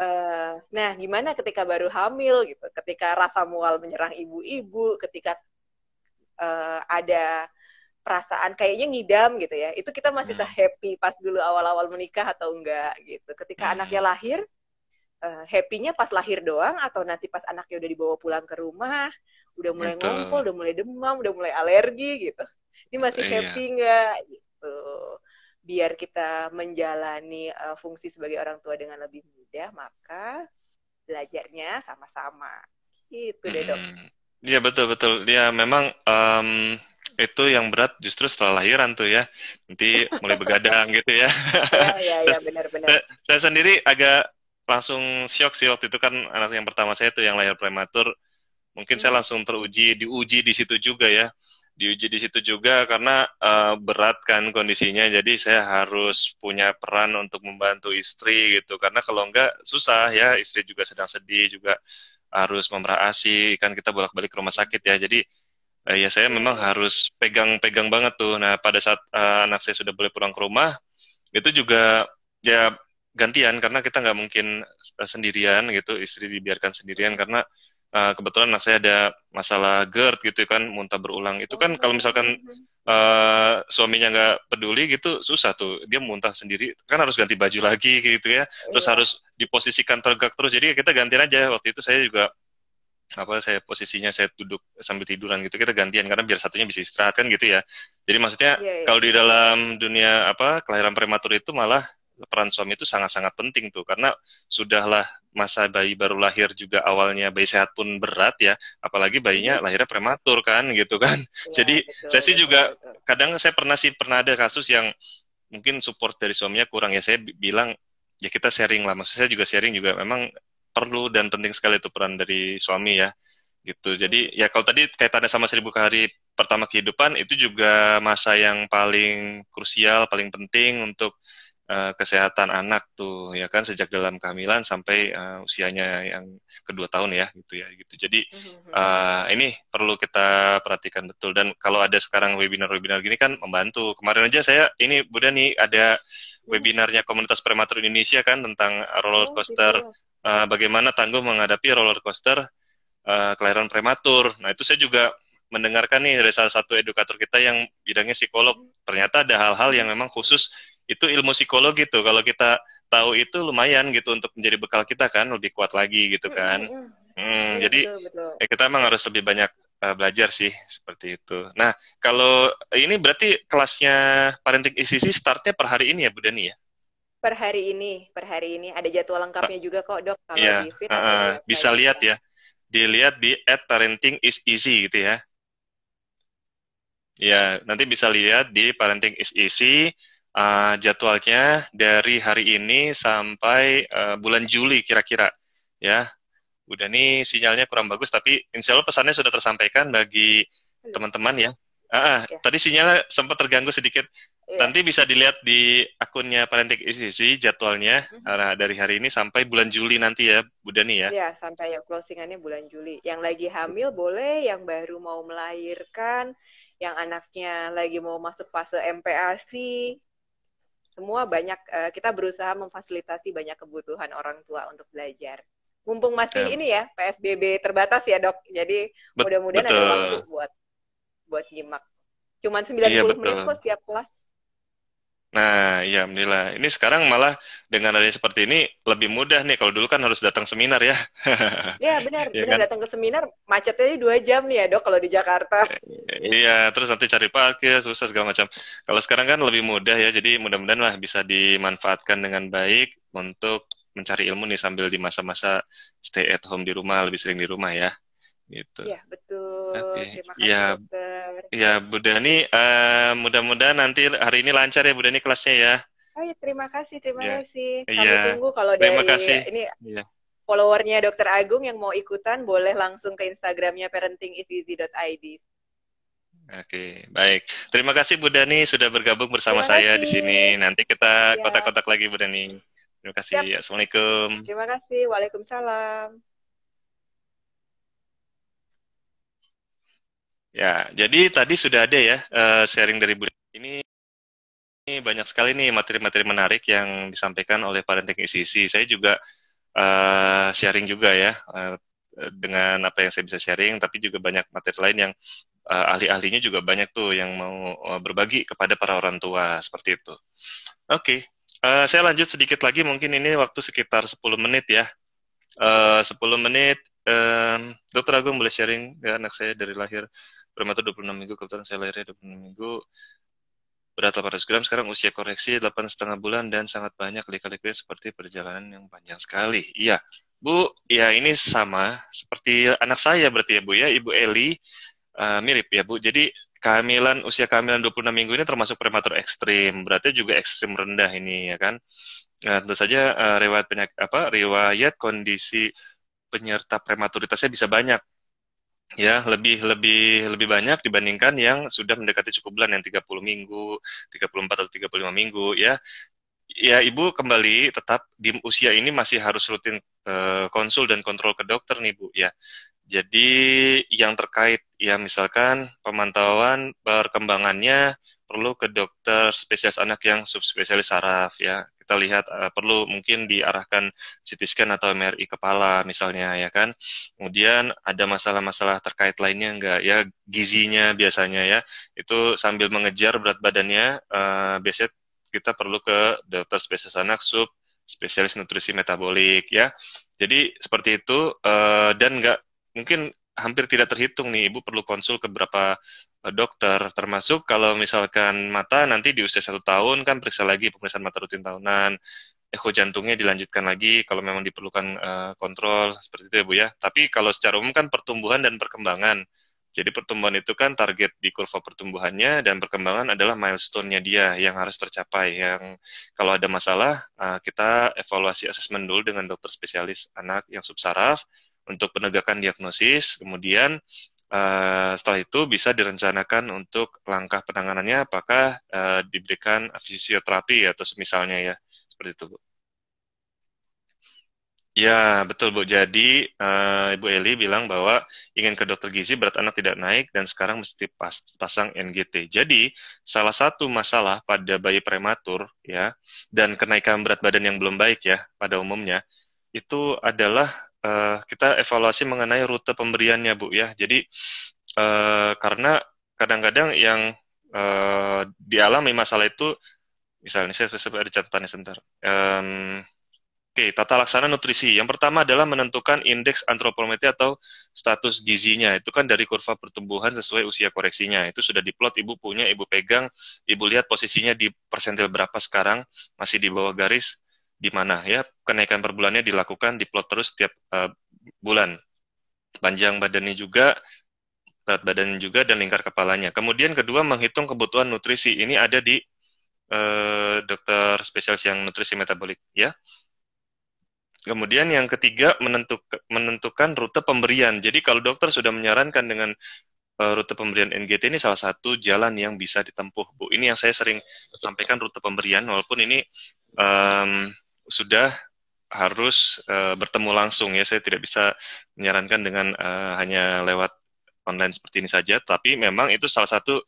Nah gimana ketika baru hamil gitu? Ketika rasa mual menyerang ibu-ibu, ketika ada perasaan kayaknya ngidam gitu ya, itu kita masih Hmm. happy pas dulu awal-awal menikah atau enggak gitu. Ketika anaknya Hmm. lahir, happy-nya pas lahir doang atau nanti pas anaknya udah dibawa pulang ke rumah, udah mulai Betul. ngompol, udah mulai demam, udah mulai alergi gitu. Ini masih Iya. happy nggak gitu. Biar kita menjalani fungsi sebagai orang tua dengan lebih mudah, maka belajarnya sama-sama. Gitu deh dok. Mm-mm. Iya betul betul. Dia memang itu yang berat justru setelah lahiran tuh ya. Nanti mulai begadang gitu ya. Ya, ya, saya, ya benar-benar. saya sendiri agak langsung shock sih waktu itu, kan anak yang pertama saya tuh yang lahir prematur. Mungkin saya langsung diuji di situ juga ya. Diuji di situ juga karena berat kan kondisinya. Jadi saya harus punya peran untuk membantu istri gitu. Karena kalau enggak susah ya. Istri juga sedang sedih juga, harus memerah ASI, kan kita bolak-balik ke rumah sakit ya. Jadi ya saya Ya, memang ya. harus pegang-pegang banget tuh. Nah, pada saat anak saya sudah boleh pulang ke rumah, itu juga ya gantian, karena kita nggak mungkin sendirian gitu, istri dibiarkan sendirian, karena kebetulan anak saya ada masalah GERD gitu kan, muntah berulang. Itu kan kalau misalkan suaminya nggak peduli gitu, susah tuh, dia muntah sendiri, kan harus ganti baju lagi gitu ya, terus Iya. harus diposisikan tegak terus, jadi kita gantian aja. Waktu itu saya juga apa saya posisinya saya duduk sambil tiduran gitu, kita gantian karena biar satunya bisa istirahat kan gitu ya. Jadi maksudnya Iya, iya. kalau di dalam dunia apa kelahiran prematur itu malah peran suami itu sangat-sangat penting tuh, karena sudahlah masa bayi baru lahir juga awalnya bayi sehat pun berat ya, apalagi bayinya Mhm. lahirnya prematur kan gitu kan. Iya, Jadi betul, saya sih betul, juga betul. kadang saya pernah ada kasus yang mungkin support dari suaminya kurang ya, saya bilang ya kita sharing lah, maksud saya juga sharing juga memang perlu dan penting sekali itu peran dari suami ya gitu. Jadi Mhm. ya kalau tadi kaitannya sama 1.000 hari pertama kehidupan itu juga masa yang paling krusial, paling penting untuk kesehatan anak tuh ya kan, sejak dalam kehamilan sampai usianya yang kedua tahun ya gitu ya gitu. Jadi Mhm, mhm. ini perlu kita perhatikan betul, dan kalau ada sekarang webinar-webinar gini kan membantu. Kemarin aja saya ini Buda nih ada Mhm. webinarnya komunitas prematur Indonesia kan tentang roller Oh, coaster, gitu. bagaimana tangguh menghadapi roller coaster kelahiran prematur. Nah, itu saya juga mendengarkan nih dari salah satu edukator kita yang bidangnya psikolog. Mhm. Ternyata ada hal-hal yang Mhm. memang khusus itu ilmu psikologi tuh. Kalau kita tahu itu lumayan gitu untuk menjadi bekal kita kan, lebih kuat lagi gitu Mhm, kan. mhm. Iya, Jadi betul, betul. kita emang harus lebih banyak belajar sih seperti itu. Nah, kalau ini berarti kelasnya Parenting ICC startnya per hari ini ya, Bu Dani ya? Per hari ini ada jadwal Pak, lengkapnya juga kok, Dok. Kalau iya, di feed ada di bisa website lihat kita. ya. Dilihat di @parentingiseasy gitu ya. Ya, nanti bisa lihat di Parenting is Easy jadwalnya dari hari ini sampai bulan Juli kira-kira. Ya, udah nih sinyalnya kurang bagus, tapi insya Allah pesannya sudah tersampaikan bagi Halo. teman-teman ya. Ya, Tadi sinyalnya sempat terganggu sedikit. iya. Nanti bisa dilihat di akunnya Parenting is Easy jadwalnya Mhm. dari hari ini sampai bulan Juli nanti ya, Bu Dani ya. Ya, sampai yang closingannya bulan Juli. Yang lagi hamil boleh, yang baru mau melahirkan, yang anaknya lagi mau masuk fase MPASI, semua banyak, kita berusaha memfasilitasi banyak kebutuhan orang tua untuk belajar. Mumpung masih Em, ini ya, PSBB terbatas ya, Dok. Jadi mudah-mudahan ada waktu betul. buat nyimak. Cuman Iya 90 menit betul. kok setiap kelas. Nah, iya, alhamdulillah. Ini sekarang malah dengan adanya seperti ini lebih mudah nih. Kalau dulu kan harus datang seminar ya, Ya, benar, ya benar kan? datang ke seminar macetnya 2 jam nih ya, Dok, kalau di Jakarta. Iya, terus nanti cari parkir, susah segala macam. Kalau sekarang kan lebih mudah ya, jadi mudah-mudahan lah bisa dimanfaatkan dengan baik untuk mencari ilmu nih sambil di masa-masa stay at home di rumah, lebih sering di rumah ya, gitu. Ya, betul. Oke, Terima ya, kasih, Dokter. ya Bu Dani, mudah-mudahan nanti hari ini lancar ya Bu Dani kelasnya ya. Oh ya, terima kasih, terima Ya, kasih. iya. Kami tunggu kalau Terima dari kasih. ini Iya. followernya Dokter Agung yang mau ikutan, boleh langsung ke Instagramnya parentingiseasy.id. Oke, baik. Terima kasih Bu Dani sudah bergabung bersama Terima saya di sini. kasih. Nanti kita Siap, kontak-kontak lagi Bu Dani. Terima kasih. siap. Assalamualaikum. Terima kasih. Waalaikumsalam. Ya, jadi tadi sudah ada ya sharing dari Bu Dani. Ini banyak sekali nih materi-materi menarik yang disampaikan oleh Parenting ICC. Saya juga sharing juga ya dengan apa yang saya bisa sharing, tapi juga banyak materi lain yang ahli-ahlinya juga banyak tuh yang mau berbagi kepada para orang tua seperti itu. Oke, saya lanjut sedikit lagi, mungkin ini waktu sekitar 10 menit ya. 10 menit, Dokter Agung boleh sharing ya, anak saya dari lahir prematur 26 minggu, kebetulan saya lahirnya 26 minggu, berat 800 gram, sekarang usia koreksi 8,5 bulan dan sangat banyak lika-likunya seperti perjalanan yang panjang sekali. Iya, Bu, ya ini sama seperti anak saya berarti ya Bu ya, Ibu Eli, mirip ya Bu. Jadi usia kehamilan 26 minggu ini termasuk prematur ekstrim, berarti juga ekstrim rendah ini ya kan. Nah, tentu saja riwayat kondisi penyerta prematuritasnya bisa banyak ya, lebih lebih lebih banyak dibandingkan yang sudah mendekati cukup bulan yang 30 minggu, 34 atau 35 minggu ya. Ya, Ibu kembali tetap di usia ini masih harus rutin konsul dan kontrol ke dokter nih Bu ya. Jadi yang terkait ya misalkan pemantauan perkembangannya perlu ke dokter spesialis anak yang subspesialis saraf ya. Kita lihat perlu mungkin diarahkan CT scan atau MRI kepala misalnya ya kan. Kemudian ada masalah-masalah terkait lainnya enggak ya, gizinya biasanya ya. Itu sambil mengejar berat badannya biasanya kita perlu ke dokter spesialis anak spesialis nutrisi metabolik ya. Jadi seperti itu dan enggak mungkin hampir tidak terhitung nih, ibu perlu konsul ke beberapa dokter, termasuk kalau misalkan mata nanti di usia 1 tahun kan periksa lagi pemeriksaan mata rutin tahunan, echo jantungnya dilanjutkan lagi kalau memang diperlukan kontrol seperti itu ya Bu ya. Tapi kalau secara umum kan pertumbuhan dan perkembangan. Jadi pertumbuhan itu kan target di kurva pertumbuhannya dan perkembangan adalah milestone-nya dia yang harus tercapai. Yang kalau ada masalah kita evaluasi asesmen dulu dengan dokter spesialis anak yang subsaraf untuk penegakan diagnosis. Kemudian setelah itu bisa direncanakan untuk langkah penanganannya apakah diberikan fisioterapi atau semisalnya ya seperti itu Bu. Ya, betul Bu. Jadi, Ibu Eli bilang bahwa ingin ke dokter gizi berat anak tidak naik dan sekarang mesti pasang NGT. Jadi, salah satu masalah pada bayi prematur ya dan kenaikan berat badan yang belum baik ya pada umumnya itu adalah kita evaluasi mengenai rute pemberiannya Bu ya. Jadi, karena kadang-kadang yang dialami masalah itu misalnya saya ada catatannya sebentar. Oke, tata laksana nutrisi. Yang pertama adalah menentukan indeks antropometri atau status gizinya. Itu kan dari kurva pertumbuhan sesuai usia koreksinya. Itu sudah diplot, ibu punya, ibu pegang, ibu lihat posisinya di persentil berapa sekarang, masih di bawah garis di mana ya. Kenaikan per bulannya dilakukan, diplot terus setiap bulan. Panjang badannya juga, berat badannya juga, dan lingkar kepalanya. Kemudian kedua, menghitung kebutuhan nutrisi. Ini ada di dokter spesialis yang nutrisi metabolik ya. Kemudian yang ketiga menentukan rute pemberian. Jadi kalau dokter sudah menyarankan dengan rute pemberian NGT ini salah satu jalan yang bisa ditempuh, Bu. Ini yang saya sering sampaikan rute pemberian, walaupun ini sudah harus bertemu langsung ya. Saya tidak bisa menyarankan dengan hanya lewat online seperti ini saja, tapi memang itu salah satu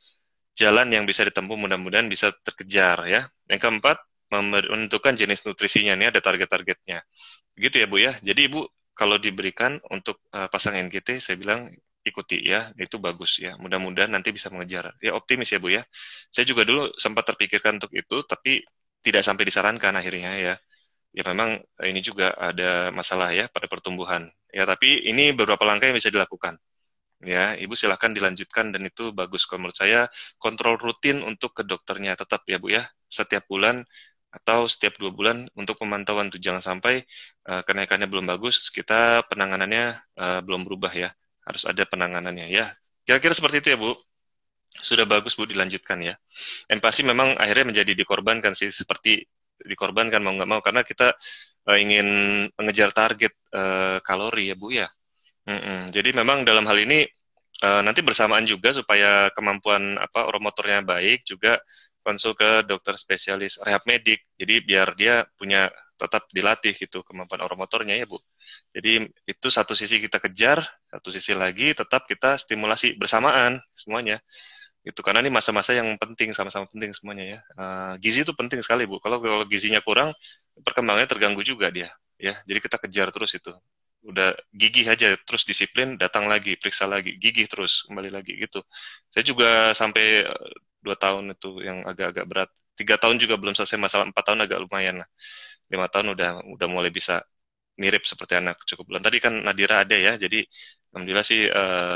jalan yang bisa ditempuh, mudah-mudahan bisa terkejar ya. Yang keempat, menentukan jenis nutrisinya, ini ada target-targetnya. Begitu ya Bu ya. Jadi Ibu kalau diberikan untuk pasang NGT, saya bilang ikuti ya, itu bagus ya. Mudah-mudahan nanti bisa mengejar. Ya optimis ya Bu ya. Saya juga dulu sempat terpikirkan untuk itu, tapi tidak sampai disarankan akhirnya ya. Ya memang ini juga ada masalah ya pada pertumbuhan. Ya tapi ini beberapa langkah yang bisa dilakukan. Ya, Ibu silahkan dilanjutkan dan itu bagus. Kalau menurut saya, kontrol rutin untuk ke dokternya tetap ya Bu ya. Setiap bulan atau setiap 2 bulan untuk pemantauan tuh jangan sampai kenaikannya belum bagus, kita penanganannya belum berubah ya. Harus ada penanganannya ya. Kira-kira seperti itu ya Bu. Sudah bagus Bu dilanjutkan ya. Empati memang akhirnya menjadi dikorbankan sih, seperti dikorbankan mau nggak mau karena kita ingin mengejar target kalori ya Bu ya. Jadi memang dalam hal ini nanti bersamaan juga supaya kemampuan apa oromotornya baik juga konsul ke dokter spesialis rehab medik. Jadi biar dia punya tetap dilatih gitu kemampuan oromotornya ya Bu. Jadi itu satu sisi kita kejar, satu sisi lagi tetap kita stimulasi bersamaan semuanya. Gitu karena ini masa-masa yang penting sama-sama penting semuanya ya. Gizi itu penting sekali Bu. Kalau gizinya kurang perkembangannya terganggu juga dia ya. Jadi kita kejar terus itu udah gigih aja terus disiplin datang lagi periksa lagi gigih terus kembali lagi gitu saya juga sampai 2 tahun itu yang agak-agak berat 3 tahun juga belum selesai masalah 4 tahun agak lumayan lah 5 tahun udah mulai bisa mirip seperti anak cukup bulan tadi kan Nadira ada ya jadi alhamdulillah sih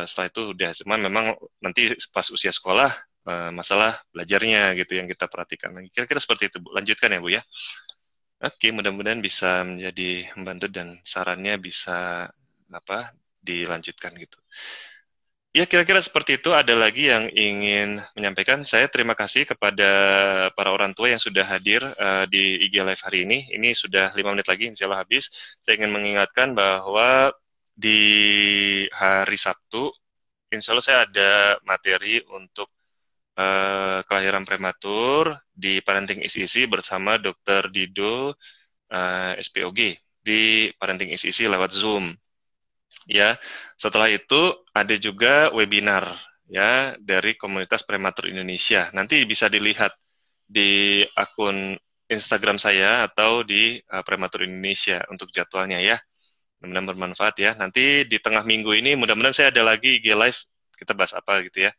setelah itu udah cuman memang nanti pas usia sekolah masalah belajarnya gitu yang kita perhatikan lagi kira-kira seperti itu Bu lanjutkan ya Bu ya. Oke, mudah-mudahan bisa menjadi membantu dan sarannya bisa apa dilanjutkan gitu. Ya, kira-kira seperti itu. Ada lagi yang ingin menyampaikan. Saya terima kasih kepada para orang tua yang sudah hadir di IG Live hari ini. Ini sudah 5 menit lagi, insya Allah habis. Saya ingin mengingatkan bahwa di hari Sabtu, insya Allah saya ada materi untuk kelahiran prematur di Parenting Isi-Isi bersama Dr. Dido SPOG di Parenting Isi-Isi lewat Zoom. Ya, setelah itu ada juga webinar ya dari komunitas prematur Indonesia. Nanti bisa dilihat di akun Instagram saya atau di Prematur Indonesia untuk jadwalnya ya. Mudah-mudahan bermanfaat ya. Nanti di tengah minggu ini mudah-mudahan saya ada lagi IG live kita bahas apa gitu ya.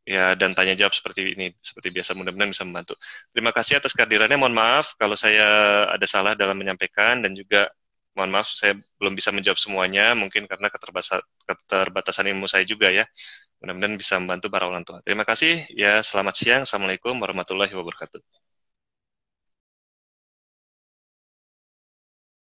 Ya, dan tanya jawab seperti ini, seperti biasa, mudah-mudahan bisa membantu. Terima kasih atas kehadirannya, mohon maaf kalau saya ada salah dalam menyampaikan, dan juga Mohon maaf, saya belum bisa menjawab semuanya, mungkin karena keterbatasan ilmu saya juga ya. Mudah-mudahan bisa membantu para orang tua. Terima kasih. Ya, selamat siang. Assalamualaikum warahmatullahi wabarakatuh.